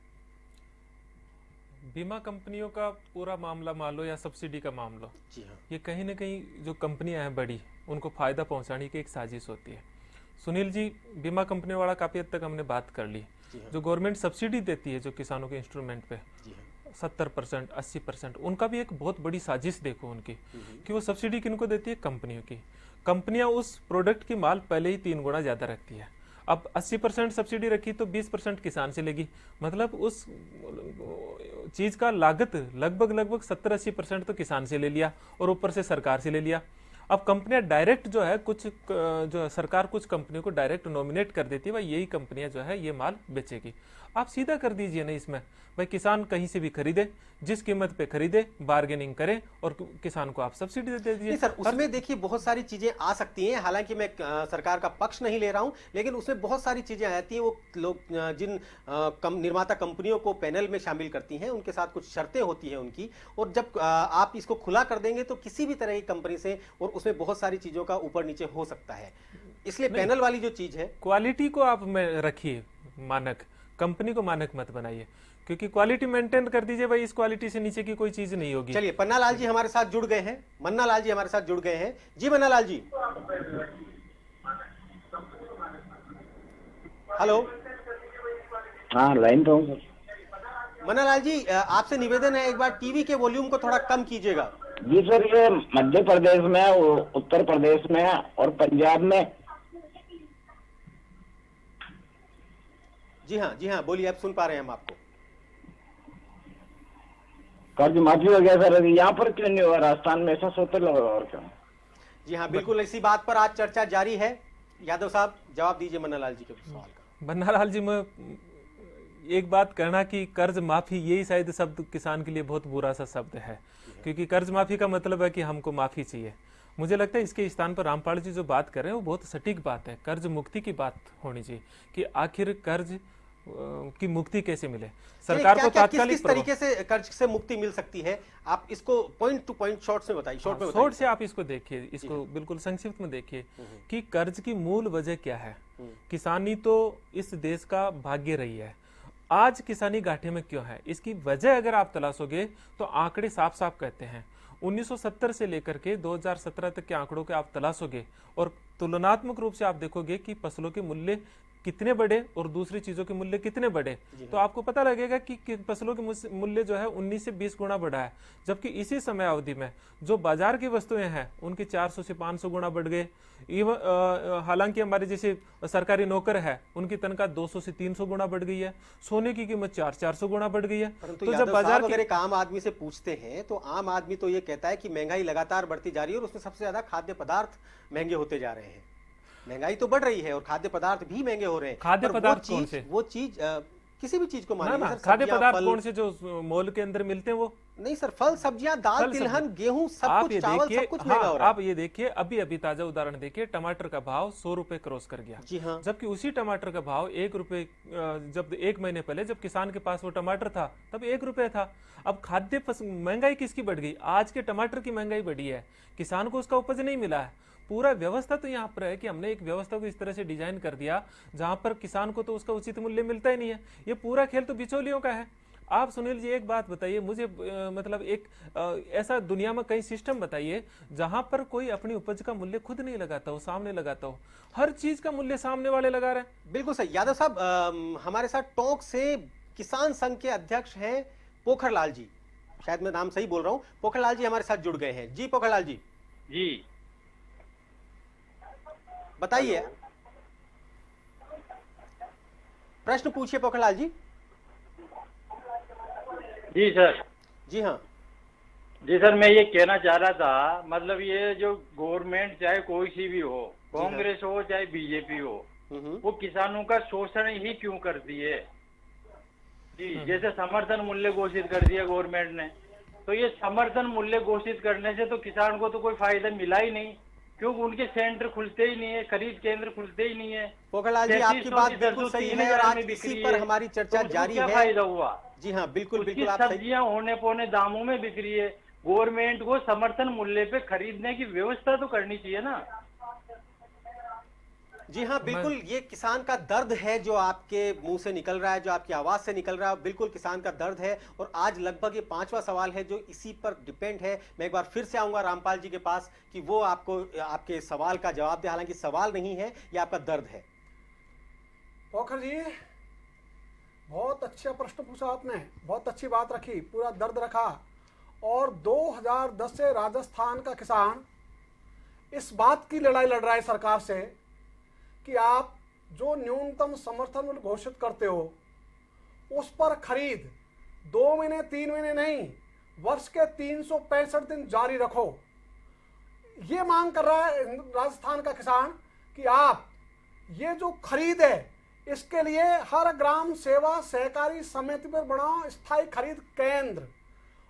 बीमा कंपनियों का पूरा मामला मान लो या सब्सिडी का मामला, जी हाँ, ये कहीं ना कहीं जो कंपनियां हैं बड़ी, उनको फायदा पहुंचाने की एक साजिश होती है। सुनील जी, बीमा कंपनियों वाला काफी हद तक हमने बात कर ली। जो गवर्नमेंट सब्सिडी देती है जो किसानों के इंस्ट्रूमेंट पे, 70%, 80%, उनका भी एक बहुत बड़ी साजिश देखो उनकी, कि वो सब्सिडी किनको देती है? कंपनियों की। कंपनियां उस प्रोडक्ट की माल पहले ही 3 गुना ज्यादा रखती है। अब 80% सब्सिडी रखी तो 20% किसान से लेगी, मतलब उस चीज का लागत लगभग 70-80% तो किसान से ले लिया और ऊपर से सरकार से ले लिया। अब कंपनियां डायरेक्ट जो है, कुछ जो सरकार कुछ कंपनियों को डायरेक्ट नॉमिनेट कर देती है, भाई यही कंपनियां जो है ये माल बेचेगी। आप सीधा कर दीजिए ना इसमें, भाई किसान कहीं से भी खरीदे, जिस कीमत पे खरीदे, बार्गेनिंग करें और किसान को आप सब्सिडी दे दीजिए। सर, उसमें देखिए बहुत सारी चीजें आ सकती हैं। हालांकि मैं सरकार का पक्ष नहीं ले रहा हूं, लेकिन उसमें बहुत सारी चीजें आती हैं। वो लोग जिन निर्माता कंपनियों को पैनल में शामिल करती हैं, उनके साथ कुछ शर्तें होती हैं उनकी, और जब आप इसको खुला कर देंगे तो किसी भी तरह की कंपनी से, और उसमें बहुत सारी चीजों का ऊपर नीचे हो सकता है। इसलिए पैनल वाली जो चीज है, क्वालिटी को आप रखिए मानक, कंपनी को मानक मत बनाइए, क्योंकि क्वालिटी मेंटेन कर दीजिए, भाई इस क्वालिटी से नीचे की कोई चीज नहीं होगी। चलिए, पन्नालाल जी हमारे साथ जुड़ गए हैं। मन्नालाल जी हमारे साथ जुड़ गए हैं। जी मन्नालाल जी, हेलो। हाँ, लाइन तो हूँ। मन्नालाल जी, आपसे निवेदन है, एक बार टीवी के वॉल्यूम को थोड़ा कम कीजिएगा। जी सर, ये मध्य प्रदेश में, उत्तर प्रदेश में और पंजाब में। जी हाँ, बोलिए, आप सुन पा रहे हैं हम आपको। कर्ज माफी हो गया सर, यहाँ पर क्यों नहीं हुआ? राजस्थान में ऐसा सोते लगा और क्या? जी हाँ, बिल्कुल इसी बात पर आज चर्चा जारी है। यादव साहब, जवाब दीजिए मन्नालाल जी के सवाल का। मन्नालाल जी, मैं एक बात कहना कि कर्ज माफी, यही शायद शब्द किसान के लिए बहुत बुरा सा शब्द है, क्योंकि कर्ज माफी का मतलब है कि हमको माफी चाहिए। मुझे लगता है इसके स्थान पर रामपाल जी जो बात कर रहे हैं वो बहुत सटीक बात है। कर्ज मुक्ति की बात होनी चाहिए कि आखिर कर्ज की मुक्ति कैसे मिले। सरकार को तात्कालिक किस तरीके से कर्ज से मुक्ति मिल सकती है, आप इसको पॉइंट टू पॉइंट शॉर्ट में बताइए। शॉर्ट से आप इसको देखिए, इसको बिल्कुल संक्षिप्त में देखिए कि कर्ज की मूल वजह क्या है। किसानी तो इस देश का भाग्य रही है। आज किसानी घाटे में क्यों है, इसकी वजह अगर आप तलाशोगे तो आंकड़े साफ साफ कहते हैं। 1970 से लेकर के 2017 तक के आंकड़ों के आप तलाशोगे और तुलनात्मक रूप से आप देखोगे कि फसलों के मूल्य कितने बढ़े और दूसरी चीजों के मूल्य कितने बढ़े, तो आपको पता लगेगा कि फसलों के मूल्य जो है 19 से 20 गुना बढ़ा है, जबकि इसी समय अवधि में जो बाजार की वस्तुएं हैं उनकी 400 से 500 गुना बढ़ गए। हालांकि हमारे जैसे सरकारी नौकर है उनकी तनख्वाह 200 से 300 गुना बढ़ गई है, सोने की कीमत 400 गुना बढ़ गई है। तो जब बाजार अगर एक आम आदमी से पूछते हैं तो आम आदमी तो ये कहता है कि महंगाई लगातार बढ़ती जा रही है और उसमें सबसे ज्यादा खाद्य पदार्थ महंगे होते जा रहे हैं। महंगाई तो बढ़ रही है और खाद्य पदार्थ भी महंगे हो रहे हैं। खाद्य पदार्थ कौन से? वो चीज किसी भी चीज को मानिए, खाद्य पदार्थ कौन से जो मॉल के अंदर मिलते हैं वो नहीं सर, फल सब्जियां, दाल, तिलहन, गेहूं, सब कुछ, चावल, सब कुछ महंगा हो रहा है। आप ये देखिए, अभी ताजा उदाहरण देखिए, टमाटर का भाव 100 रुपए क्रॉस कर गया। जी हाँ। जबकि उसी टमाटर का भाव 1 रुपए, जब 1 महीने पहले जब किसान के पास वो टमाटर था तब 1 रुपए था। अब खाद्य महंगाई किसकी बढ़ गई? आज के टमाटर की महंगाई बढ़ी है, किसान को उसका उपज नहीं मिला है। पूरा व्यवस्था तो यहाँ पर है कि हमने एक व्यवस्था को इस तरह से डिजाइन कर दिया जहां पर किसान को तो उसका उचित मूल्य मिलता ही नहीं है। ये पूरा खेल तो बिचौलियों का है। आप सुनील जी एक बात बताइए मुझे, मतलब एक ऐसा दुनिया में कई सिस्टम बताइए जहां पर कोई अपनी उपज का मूल्य खुद नहीं लगाता हो, सामने लगाता हो। हर चीज का मूल्य सामने वाले लगा रहे हैं। बिल्कुल सही। यादव साहब हमारे साथ टोंक से किसान संघ के अध्यक्ष हैं पोखरलाल जी, शायद मैं नाम सही बोल रहा हूं। पोखरलाल जी हमारे साथ जुड़ गए हैं। जी पोखरलाल जी, जी बताइए, प्रश्न पूछिए पोखरलाल जी। जी सर। जी हाँ जी सर, मैं ये कहना चाह रहा था, मतलब ये जो गवर्नमेंट चाहे कोई सी भी हो, कांग्रेस हो चाहे बीजेपी हो, वो किसानों का शोषण ही क्यों करती है? जी, जैसे समर्थन मूल्य घोषित कर दिया गवर्नमेंट ने, तो ये समर्थन मूल्य घोषित करने से तो किसान को तो कोई फायदा मिला ही नहीं, क्योंकि उनके सेंटर खुलते ही नहीं है, खरीद केंद्र खुलते ही नहीं है। पोखरलाल जी आपकी बात बिल्कुल सही है और आज इसी पर हमारी चर्चा जारी है। फायदा हुआ? जी हाँ बिल्कुल बिल्कुल, आप सब्जियां होने पौने दामों में बिक रही है। गवर्नमेंट को समर्थन मूल्य पे खरीदने की व्यवस्था तो करनी चाहिए ना। जी हाँ बिल्कुल, ये किसान का दर्द है जो आपके मुंह से निकल रहा है, जो आपकी आवाज से निकल रहा है, बिल्कुल किसान का दर्द है। और आज लगभग ये 5वां सवाल है जो इसी पर डिपेंड है। मैं एक बार फिर से आऊंगा रामपाल जी के पास कि वो आपको आपके सवाल का जवाब दे। हालांकि सवाल नहीं है, ये आपका दर्द है। पोखर जी बहुत अच्छा प्रश्न पूछा आपने, बहुत अच्छी बात रखी, पूरा दर्द रखा। और 2010 से राजस्थान का किसान इस बात की लड़ाई लड़ रहा है सरकार से कि आप जो न्यूनतम समर्थन मूल्य घोषित करते हो उस पर खरीद 2 महीने 3 महीने नहीं, वर्ष के 365 दिन जारी रखो। ये मांग कर रहा है राजस्थान का किसान कि आप ये जो खरीद है इसके लिए हर ग्राम सेवा सहकारी समिति पर बनाओ स्थायी खरीद केंद्र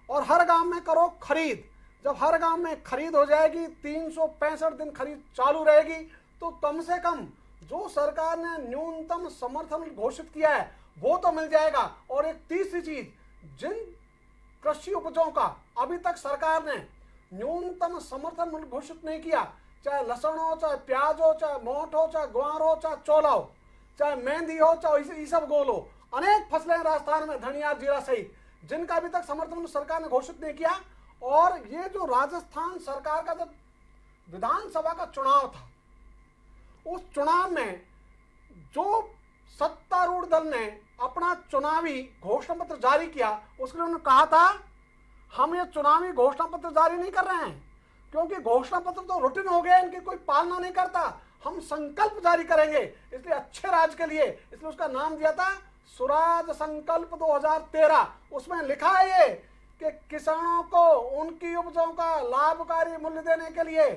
और हर गांव में करो खरीद। जब हर गांव में खरीद हो जाएगी, 365 दिन खरीद चालू रहेगी, तो कम से कम जो सरकार ने न्यूनतम समर्थन घोषित किया है वो तो मिल जाएगा। और एक तीसरी चीज, जिन कृषि उपजों का अभी तक सरकार ने न्यूनतम समर्थन मूल्य घोषित नहीं किया, चाहे लहसुन हो, चाहे प्याज हो, चाहे मोठ हो, चाहे ग्वार हो, चाहे चोला हो, चाहे मेहंदी हो, चाहे इसबगोल हो, अनेक फसलें राजस्थान में धनिया जीरा सहित, जिनका अभी तक समर्थन मूल्य सरकार ने घोषित नहीं किया। और ये जो राजस्थान सरकार का जब विधानसभा का चुनाव था, उस चुनाव में जो सत्तारूढ़ दल ने अपना चुनावी घोषणा पत्र जारी किया, उसके लिए उन्होंने कहा था हम ये चुनावी घोषणा पत्र जारी नहीं कर रहे हैं क्योंकि घोषणा पत्र तो रूटीन हो गया, इनकी कोई पालना नहीं करता, हम संकल्प जारी करेंगे इसलिए अच्छे राज्य के लिए। इसलिए उसका नाम दिया था स्वराज संकल्प 2013। उसमें लिखा है ये कि किसानों को उनकी उपजों का लाभकारी मूल्य देने के लिए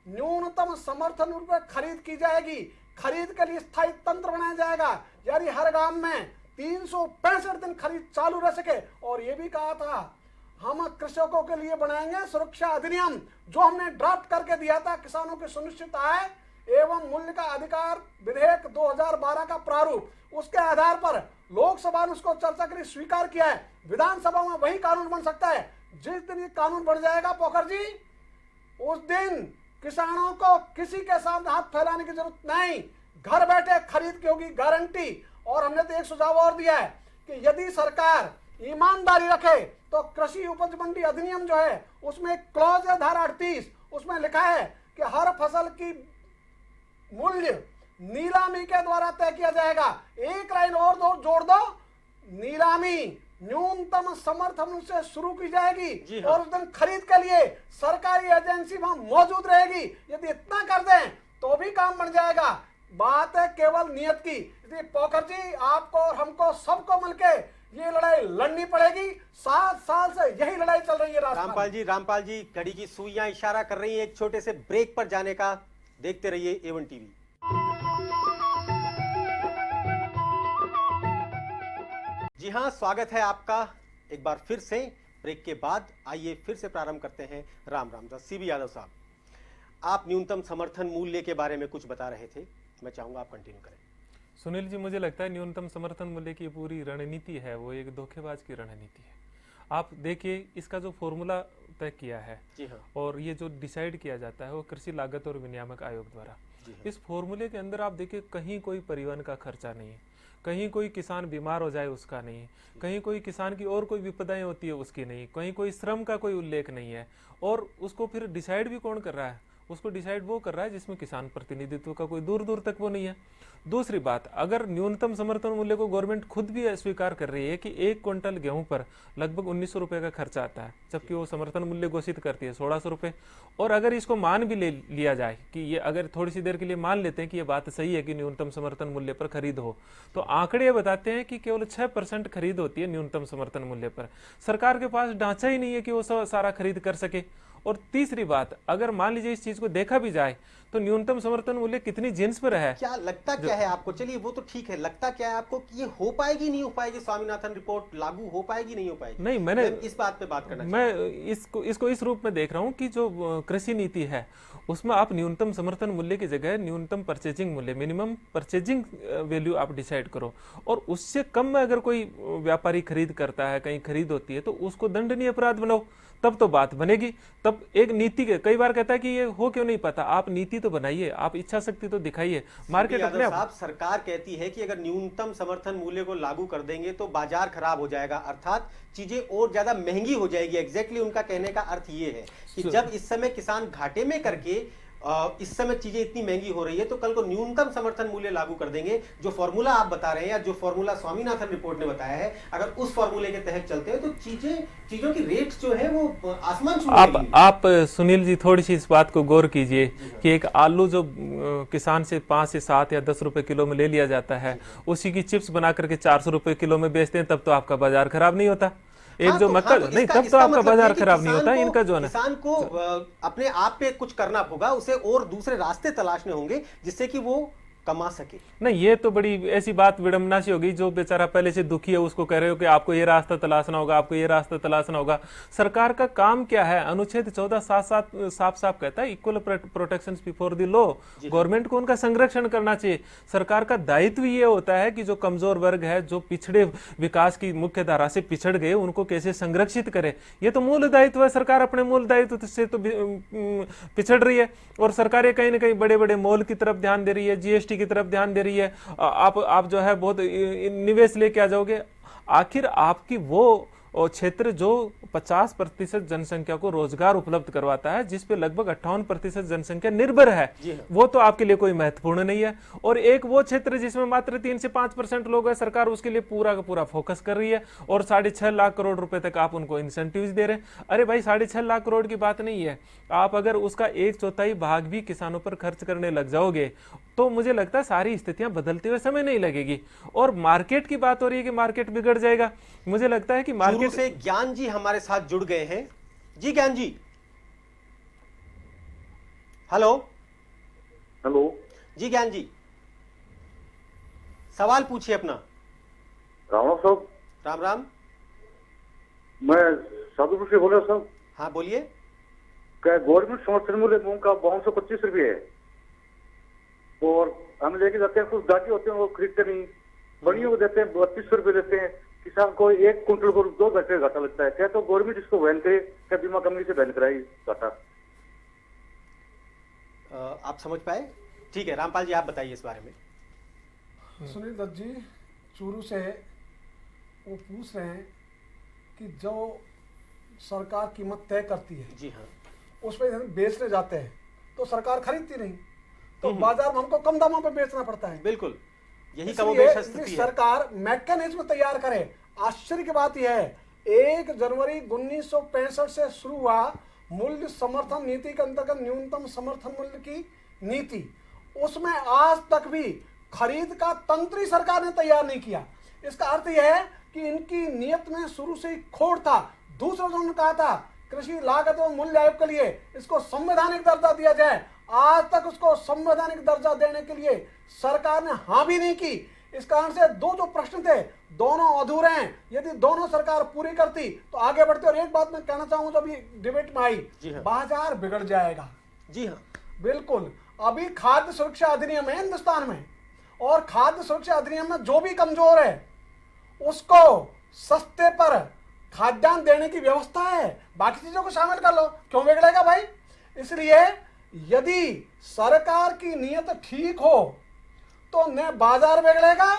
न्यूनतम समर्थन मूल्य पर खरीद की जाएगी, खरीद के लिए स्थायी तंत्र बनाया जाएगा, यानी हर गांव में 365 दिन खरीद चालू रह सके। और ये भी कहा था हम कृषकों के लिए बनाएंगे सुरक्षा अधिनियम, जो हमने ड्राफ्ट करके दिया था, किसानों की सुनिश्चित आय एवं मूल्य का अधिकार विधेयक 2012 का प्रारूप। उसके आधार पर लोकसभा ने उसको चर्चा के लिए स्वीकार किया है, विधानसभा में वही कानून बन सकता है। जिस दिन ये कानून बन जाएगा पोखर जी, उस दिन किसानों को किसी के सामने हाथ फैलाने की जरूरत नहीं, घर बैठे खरीद की होगी गारंटी। और हमने तो एक सुझाव और दिया है कि यदि सरकार ईमानदारी रखे तो कृषि उपज मंडी अधिनियम जो है उसमें एक क्लॉज है धारा 38, उसमें लिखा है कि हर फसल की मूल्य नीलामी के द्वारा तय किया जाएगा। एक लाइन और जोड़ दो, नीलामी न्यूनतम समर्थन से शुरू की जाएगी और उस दिन खरीद के लिए सरकारी एजेंसी वहां मौजूद रहेगी। यदि इतना कर दें तो भी काम बन जाएगा। बात है केवल नियत की। इसलिए पोखर जी, आपको और हमको सबको मिलके ये लड़ाई लड़नी पड़ेगी। 7 साल से यही लड़ाई चल रही है। रामपाल जी, घड़ी की सुइयां इशारा कर रही हैं एक छोटे से ब्रेक पर जाने का। देखते रहिए A1 टीवी। जी हां, स्वागत है आपका एक बार फिर से ब्रेक के बाद। आइए फिर से प्रारंभ करते हैं। राम सीबी यादव साहब, आप न्यूनतम समर्थन मूल्य के बारे में कुछ बता रहे थे, मैं चाहूंगा आप कंटिन्यू करें। सुनील जी, मुझे लगता है न्यूनतम समर्थन मूल्य की पूरी रणनीति है वो एक धोखेबाज की रणनीति है। आप देखिए, इसका जो फॉर्मूला तय किया है जी हाँ। और ये जो डिसाइड किया जाता है वो कृषि लागत और विनियामक आयोग द्वारा। इस फॉर्मूले के अंदर आप देखिए, कहीं कोई परिवहन का खर्चा नहीं है, कहीं कोई किसान बीमार हो जाए उसका नहीं, कहीं कोई किसान की और कोई विपदाएं होती है उसकी नहीं, कहीं कोई श्रम का कोई उल्लेख नहीं है। और उसको फिर डिसाइड भी कौन कर रहा है? उसको डिसाइड वो कर रहा है जिसमें किसान प्रतिनिधित्व का कोई दूर दूर तक वो नहीं है। दूसरी बात, अगर न्यूनतम समर्थन मूल्य को गवर्नमेंट खुद भी स्वीकार कर रही है कि 1 क्विंटल गेहूं पर लगभग 1900 रुपए का खर्चा आता है, जबकि वो समर्थन मूल्य घोषित करती है 1600 रुपए। और अगर इसको मान भी लिया जाए कि ये, अगर थोड़ी सी देर के लिए मान लेते हैं कि ये बात सही है कि न्यूनतम समर्थन मूल्य पर खरीद हो, तो आंकड़े बताते हैं कि केवल 6% खरीद होती है न्यूनतम समर्थन मूल्य पर। सरकार के पास ढांचा ही नहीं है कि वो सारा खरीद कर सके। और तीसरी बात, अगर मान लीजिए इस चीज को देखा भी जाए तो न्यूनतम समर्थन मूल्य कितनी जिन्स पर है? क्या लगता क्या है आपको? चलिए वो तो ठीक है, लगता क्या है आपको कि ये हो पाएगी नहीं हो पाएगी? स्वामीनाथन रिपोर्ट लागू हो पाएगी नहीं हो पाएगी? नहीं, मैंने इस बात पे बात करना मैं इसको इस रूप में देख रहा हूं कि जो कृषि नीति है उसमें आप न्यूनतम समर्थन मूल्य की जगह न्यूनतम परचेजिंग मूल्य, मिनिमम परचेजिंग वैल्यू आप डिसाइड करो। और उससे कम में अगर कोई व्यापारी खरीद करता है, कहीं खरीद होती है, तो उसको दंडनीय अपराध बनाओ, तब तो बात बनेगी। तब एक नीति के, कई बार कहता है कि ये हो क्यों नहीं पाता, आप नीति तो बनाइए, आप इच्छा शक्ति तो दिखाइए। मार्केट अपने आप, सरकार कहती है कि अगर न्यूनतम समर्थन मूल्य को लागू कर देंगे तो बाजार खराब हो जाएगा, अर्थात चीजें और ज्यादा महंगी हो जाएगी। एग्जैक्टली उनका कहने का अर्थ ये है कि जब इस समय किसान घाटे में करके इस समय चीजें इतनी महंगी हो रही है, तो कल को न्यूनतम समर्थन मूल्य लागू कर देंगे। जो फॉर्मूला आप बता रहे हैं या जो फॉर्मूला स्वामीनाथन रिपोर्ट ने बताया है, अगर उस फॉर्मूले के तहत चलते हैं तो चीजों की रेट जो है वो आसमान छू जाएगी। आप सुनील जी थोड़ी सी इस बात को गौर कीजिए कि एक आलू जो किसान से 5 से 7 या 10 रुपए किलो में ले लिया जाता है, उसी की चिप्स बना करके 400 रुपए किलो में बेचते हैं, तब तो आपका बाजार खराब नहीं होता। एक जो मक्का नहीं, तब तो आपका बाजार खराब नहीं होता। इनका जो है ना, किसान को अपने आप पे कुछ करना होगा, उसे और दूसरे रास्ते तलाशने होंगे जिससे कि वो कमा सके। नहीं, ये तो बड़ी ऐसी बात विडंबना सी होगी। जो बेचारा पहले से दुखी है उसको कह रहे हो कि आपको ये रास्ता तलाशना होगा, आपको ये रास्ता तलाशना होगा। सरकार का काम क्या है? अनुच्छेद 14 साफ साफ कहता है equal protection before the law. Government को उनका संरक्षण करना चाहिए। सरकार का दायित्व ये होता है कि जो कमजोर वर्ग है, जो पिछड़े, विकास की मुख्य धारा से पिछड़ गए, उनको कैसे संरक्षित करे। ये तो मूल दायित्व है। सरकार अपने मूल दायित्व से तो पिछड़ रही है और सरकारें कहीं ना कहीं बड़े बड़े मॉल की तरफ ध्यान दे रही है, जीएसटी की तरफ ध्यान दे रही है। आप जो है बहुत निवेश लेके आ जाओगे। आखिर आपकी वो क्षेत्र जो 50% जनसंख्या को रोजगार उपलब्ध करवाता है, जिस पे लगभग 58% जनसंख्या निर्भर है, वो तो आपके लिए कोई महत्वपूर्ण नहीं है। और एक वो क्षेत्र जिसमें मात्र 3 से 5% लोग हैं, सरकार उसके लिए पूरा का पूरा फोकस कर रही है और 6.5 लाख करोड़ रुपए तक आप उनको इंसेंटिव्स दे रहे हैं। अरे भाई, 6.5 लाख करोड़ की बात नहीं है। आप अगर उसका 1/4 भाग भी किसानों पर खर्च करने लग जाओगे तो मुझे लगता है सारी स्थितियां बदलते हुए समय नहीं लगेगी। और मार्केट की बात हो रही है कि मार्केट बिगड़ जाएगा। मुझे लगता है कि मार्केट से ज्ञान जी हमारे साथ जुड़ गए हैं। जी ज्ञान जी, हेलो। हेलो जी ज्ञान जी, सवाल पूछिए अपना। राम राम साहब। राम राम। मैं साधुपुर से बोल रहा हूँ साहब। हाँ बोलिए। क्या गवर्नमेंट समर्थन मूल्य मूंग का 5225 रुपये है और हम लेके जाते हैं, कुछ दाटी होते हैं वो खरीदते नहीं, बड़ियों को देते हैं 3200 रुपये देते हैं। किसान को 1 कुंटल को 2 घंटे घाटा लगता है। क्या तो गवर्नमेंट इसको बैन करे, क्या बीमा कंपनी से बैन कराई घाटा? आप समझ पाए? ठीक है, रामपाल जी आप बताइए इस बारे में। सुनील दत्त जी चूरू से वो पूछ रहे हैं कि जो सरकार कीमत तय करती है, जी हाँ, उस पर बेचने जाते हैं तो सरकार खरीदती नहीं, तो बाजार में हमको कम दामों पे बेचना पड़ता है। बिल्कुल, यही इसलिए कमोबेश स्थिति है। सरकार मैकेनिज्म तैयार करे। आश्चर्य की बात यह है 1 जनवरी 1965 से शुरू हुआ मूल्य समर्थन नीति के अंतर्गत न्यूनतम समर्थन मूल्य की नीति, उसमें आज तक भी खरीद का तंत्र ही सरकार ने तैयार नहीं किया। इसका अर्थ यह है कि इनकी नीयत में शुरू से ही खोट था। दूसरा जो उन्होंने कहा था कृषि लागत एवं मूल्य आयोग के लिए इसको संवैधानिक दर्जा दिया जाए, आज तक उसको संवैधानिक दर्जा देने के लिए सरकार ने हाँ भी नहीं की। इस कारण से दो जो प्रश्न थे दोनों अधूरे हैं। यदि दोनों सरकार पूरी करती तो आगे बढ़ती। और एक बात मैं कहना चाहूंगा जो अभी डिबेट में आई, बाजार बिगड़ जाएगा। जी हाँ, बिल्कुल। अभी खाद्य सुरक्षा अधिनियम है हिंदुस्तान में, और खाद्य सुरक्षा अधिनियम में जो भी कमजोर है उसको सस्ते पर खाद्यान्न देने की व्यवस्था है, बाकी चीजों को शामिल कर लो, क्यों बिगड़ेगा भाई। इसलिए यदि सरकार की नीयत ठीक हो तो न बाजार बिगड़ेगा,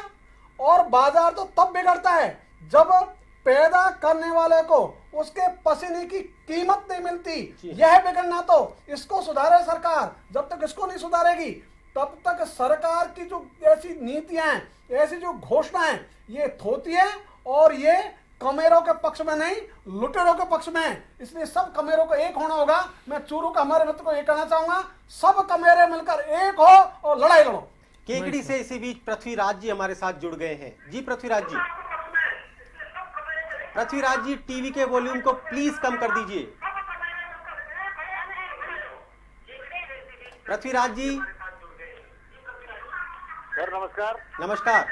और बाजार तो तब बिगड़ता है जब पैदा करने वाले को उसके पसीने की कीमत नहीं मिलती। यह बिगड़ना तो इसको सुधारे सरकार। जब तक इसको नहीं सुधारेगी तब तक सरकार की जो ऐसी नीतियां हैं, ऐसी जो घोषणाएं, ये थोती है और ये कमेरों के पक्ष में नहीं लुटेरों के पक्ष में है। इसलिए सब कमेरों को एक होना होगा। मैं चूरू का हमारे मित्र को ये कहना चाहूंगा, सब कमेरे मिलकर एक हो और लड़ाई लड़ो। केकड़ी से इसी बीच पृथ्वीराज जी हमारे साथ जुड़ गए हैं। जी पृथ्वीराज जी, पृथ्वीराज जी टीवी के वॉल्यूम को प्लीज कम कर दीजिए। पृथ्वीराज जी। सर नमस्कार। नमस्कार।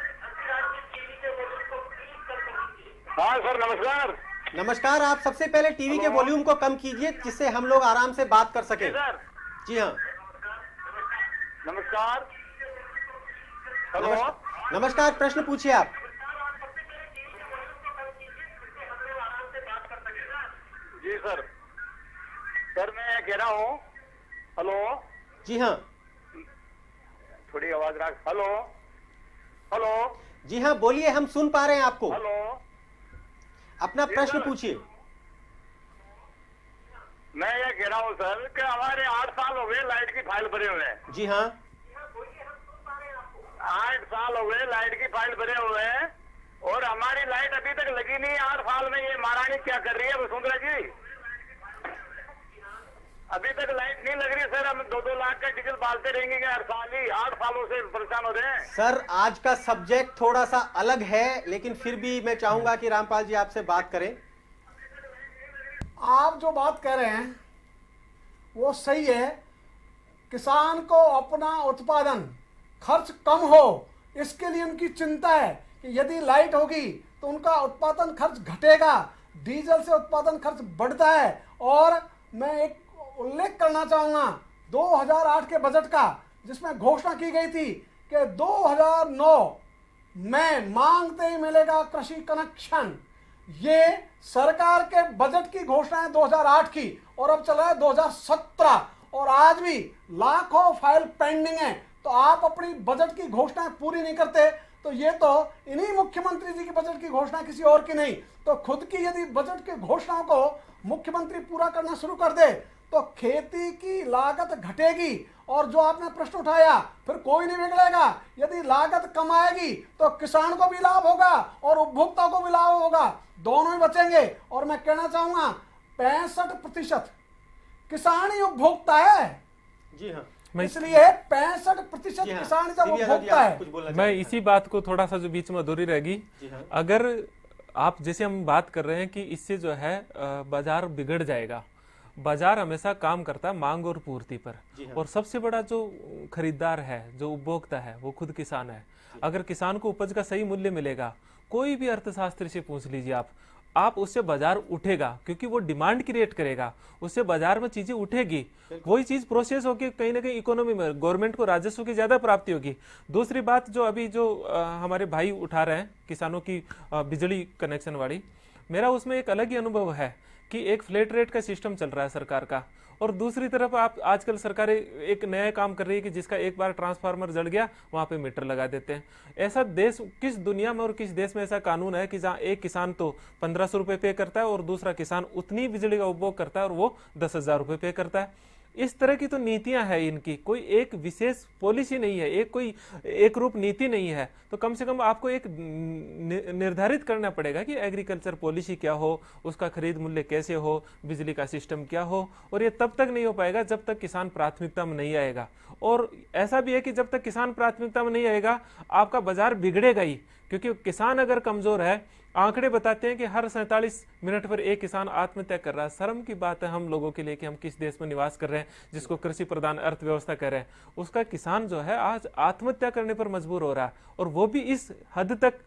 हाँ सर नमस्कार। नमस्कार, आप सबसे पहले टीवी के वॉल्यूम को कम कीजिए जिससे हम लोग आराम से बात कर सकें। सर जी हाँ, नमस्कार। हेलो नमस्कार, प्रश्न पूछिए आप। जी सर, सर मैं कह रहा हूँ, हेलो। जी हाँ, थोड़ी आवाज रख। Hello hello. जी हाँ, बोलिए, हम सुन पा रहे हैं आपको। हेलो, अपना प्रश्न पूछिए। मैं ये कह रहा हूँ सर कि हमारे 8 साल हो गए लाइट की फाइल भरे हुए हैं। जी हाँ, 8 साल हो गए लाइट की फाइल भरे हुए हैं और हमारी लाइट अभी तक लगी नहीं। 8 साल में ये महारानी क्या कर रही है वसुंधरा जी? अभी तक लाइट नहीं लग रही सर। हम 2-2 लाख का डीजल डालते रहेंगे हर साल ही। 8 सालों से परेशान हो रहे हैं सर। आज का सब्जेक्ट थोड़ा सा अलग है, लेकिन फिर भी मैं चाहूंगा कि रामपाल जी आपसे बात करें। आप जो बात कह रहे हैं वो सही है। किसान को अपना उत्पादन खर्च कम हो, इसके लिए उनकी चिंता है कि यदि लाइट होगी तो उनका उत्पादन खर्च घटेगा, डीजल से उत्पादन खर्च बढ़ता है। और मैं एक उल्लेख करना चाहूंगा 2008 के बजट का, जिसमें घोषणा की गई थी कि 2009 में मांगते ही मिलेगा कृषि कनेक्शन। ये सरकार के बजट की घोषणा है 2008 की, और अब चल रहा है 2017, और आज भी लाखों फाइल पेंडिंग है। तो आप अपनी बजट की घोषणाएं पूरी नहीं करते तो ये तो इन्हीं मुख्यमंत्री जी की बजट की घोषणा, किसी और की नहीं। तो खुद की यदि बजट की घोषणाओं को मुख्यमंत्री पूरा करना शुरू कर दे तो खेती की लागत घटेगी। और जो आपने प्रश्न उठाया, फिर कोई नहीं बिगड़ेगा। यदि लागत कम आएगी तो किसान को भी लाभ होगा और उपभोक्ता को भी लाभ होगा, दोनों ही बचेंगे। और मैं कहना चाहूंगा 65% किसान ही उपभोक्ता है। जी हाँ, इसलिए 65% किसान जब उपभोक्ता है। मैं इसी बात को थोड़ा सा जो बीच में अधूरी रहेगी, अगर आप जैसे हम बात कर रहे हैं कि इससे जो है बाजार बिगड़ जाएगा। बाजार हमेशा काम करता है मांग और पूर्ति पर, और सबसे बड़ा जो खरीदार है, जो उपभोक्ता है, वो खुद किसान है। अगर किसान को उपज का सही मूल्य मिलेगा, कोई भी अर्थशास्त्री से पूछ लीजिए आप उससे बाजार उठेगा, क्योंकि वो डिमांड क्रिएट करेगा, उससे बाजार में चीजें उठेगी। वही चीज प्रोसेस होकर कहीं ना कहीं इकोनॉमी में गवर्नमेंट को राजस्व की ज्यादा प्राप्ति होगी। दूसरी बात जो अभी जो हमारे भाई उठा रहे हैं किसानों की बिजली कनेक्शन वाली, मेरा उसमें एक अलग ही अनुभव है कि एक फ्लैट रेट का सिस्टम चल रहा है सरकार का, और दूसरी तरफ आप आजकल सरकारें एक नया काम कर रही है कि जिसका एक बार ट्रांसफार्मर जल गया वहां पे मीटर लगा देते हैं। ऐसा देश किस दुनिया में और किस देश में ऐसा कानून है कि जहां एक किसान तो 1500 रुपये पे करता है और दूसरा किसान उतनी बिजली का उपभोग करता है और वो 10,000 रुपये पे करता है? इस तरह की तो नीतियां हैं इनकी, कोई एक विशेष पॉलिसी नहीं है, कोई एक रूप नीति नहीं है। तो कम से कम आपको एक निर्धारित करना पड़ेगा कि एग्रीकल्चर पॉलिसी क्या हो, उसका खरीद मूल्य कैसे हो, बिजली का सिस्टम क्या हो। और ये तब तक नहीं हो पाएगा जब तक किसान प्राथमिकता में नहीं आएगा। और ऐसा भी है कि जब तक किसान प्राथमिकता में नहीं आएगा आपका बाजार बिगड़ेगा ही, क्योंकि किसान अगर कमजोर है, आंकड़े बताते हैं कि हर 47 मिनट पर एक किसान आत्महत्या कर रहा है। शर्म की बात है हम लोगों के लिए कि हम किस देश में निवास कर रहे हैं जिसको कृषि प्रधान अर्थव्यवस्था कर रहे हैं। उसका किसान जो है आज आत्महत्या करने पर मजबूर हो रहा है, और वो भी इस हद तक।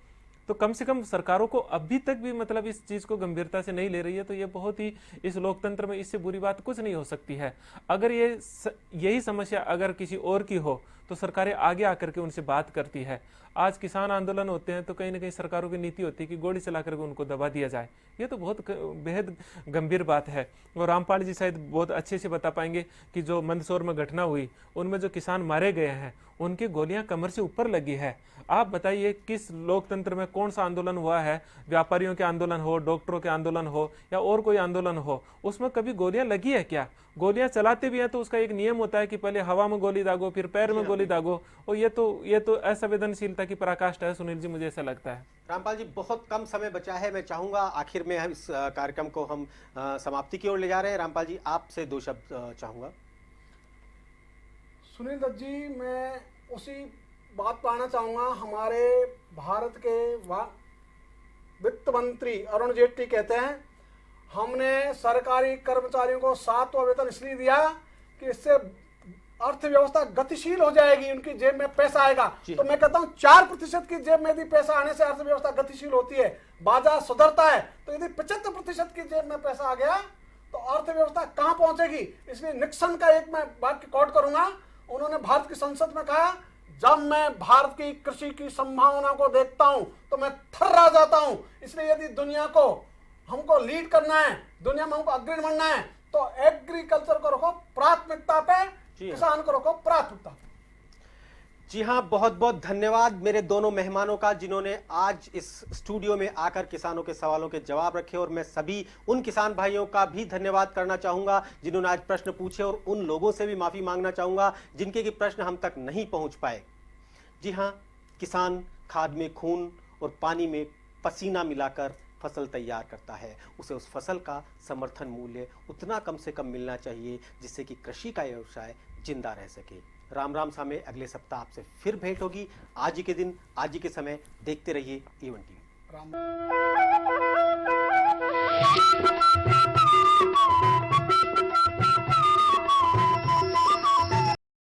तो कम से कम सरकारों को अभी तक भी मतलब इस चीज को गंभीरता से नहीं ले रही है। तो ये बहुत ही, इस लोकतंत्र में इससे बुरी बात कुछ नहीं हो सकती है। अगर यही समस्या अगर किसी और की हो तो सरकारें आगे आकर के उनसे बात करती है। आज किसान आंदोलन होते हैं तो कहीं ना कहीं सरकारों की नीति होती है कि गोली चला करके उनको दबा दिया जाए। ये तो बहुत बेहद गंभीर बात है। और रामपाल जी शायद बहुत अच्छे से बता पाएंगे कि जो मंदसौर में घटना हुई उनमें जो किसान मारे गए हैं उनकी गोलियां कमर से ऊपर लगी है। आप बताइए किस लोकतंत्र में कौन सा आंदोलन हुआ है, व्यापारियों के आंदोलन हो, डॉक्टरों के आंदोलन हो या और कोई आंदोलन हो, उसमें कभी गोलियां लगी है क्या? गोलियां चलाते भी हैं तो उसका एक नियम होता है कि पहले हवा में गोली दागो, फिर पैर में गोली दागो। और ये तो असंवेदनशीलता की पराकाष्ठा है सुनील जी, मुझे ऐसा लगता है। रामपाल जी, बहुत कम समय बचा है। मैं चाहूंगा आखिर में हम इस कार्यक्रम को हम समाप्ति की ओर ले जा रहे हैं। रामपाल जी, आपसे 2 शब्द चाहूंगा। सुनील दत्त जी, मैं उसी बात पाना चाहूंगा। हमारे भारत के वित्त मंत्री अरुण जेटली कहते हैं हमने सरकारी कर्मचारियों को 7वां वेतन इसलिए दिया कि इससे अर्थव्यवस्था गतिशील हो जाएगी, उनकी जेब में पैसा आएगा। तो मैं कहता हूं 4% की जेब में यदि पैसा आने से अर्थव्यवस्था गतिशील होती है, बाजार सुधरता है। तो यदि 75% की जेब में पैसा आ गया तो अर्थव्यवस्था कहां पहुंचेगी? इसलिए निक्सन का एक मैं वाक्य कोट करूंगा। उन्होंने भारत की संसद में कहा, जब मैं भारत की कृषि की संभावना को देखता हूं तो मैं थर्रा जाता हूं। इसलिए यदि दुनिया को हमको लीड करना है, दुनिया में हमको अग्रणी बनना है, तो एग्रीकल्चर को रखो प्राथमिकता पे, किसान को रखो प्राथमिकता पे। जी हाँ, बहुत बहुत धन्यवाद मेरे दोनों मेहमानों का जिन्होंने आज इस स्टूडियो में आकर किसानों के सवालों के जवाब रखे। और मैं सभी उन किसान भाइयों का भी धन्यवाद करना चाहूंगा जिन्होंने आज प्रश्न पूछे, और उन लोगों से भी माफी मांगना चाहूंगा जिनके कि प्रश्न हम तक नहीं पहुंच पाए। जी हाँ, किसान खाद में खून और पानी में पसीना मिलाकर फसल तैयार करता है। उसे उस फसल का समर्थन मूल्य उतना कम से कम मिलना चाहिए जिससे कि कृषि का व्यवसाय जिंदा रह सके। राम राम सामे, अगले सप्ताह आपसे फिर भेंट होगी। आज ही के दिन, आज ही के समय देखते रहिए A1 टीवी।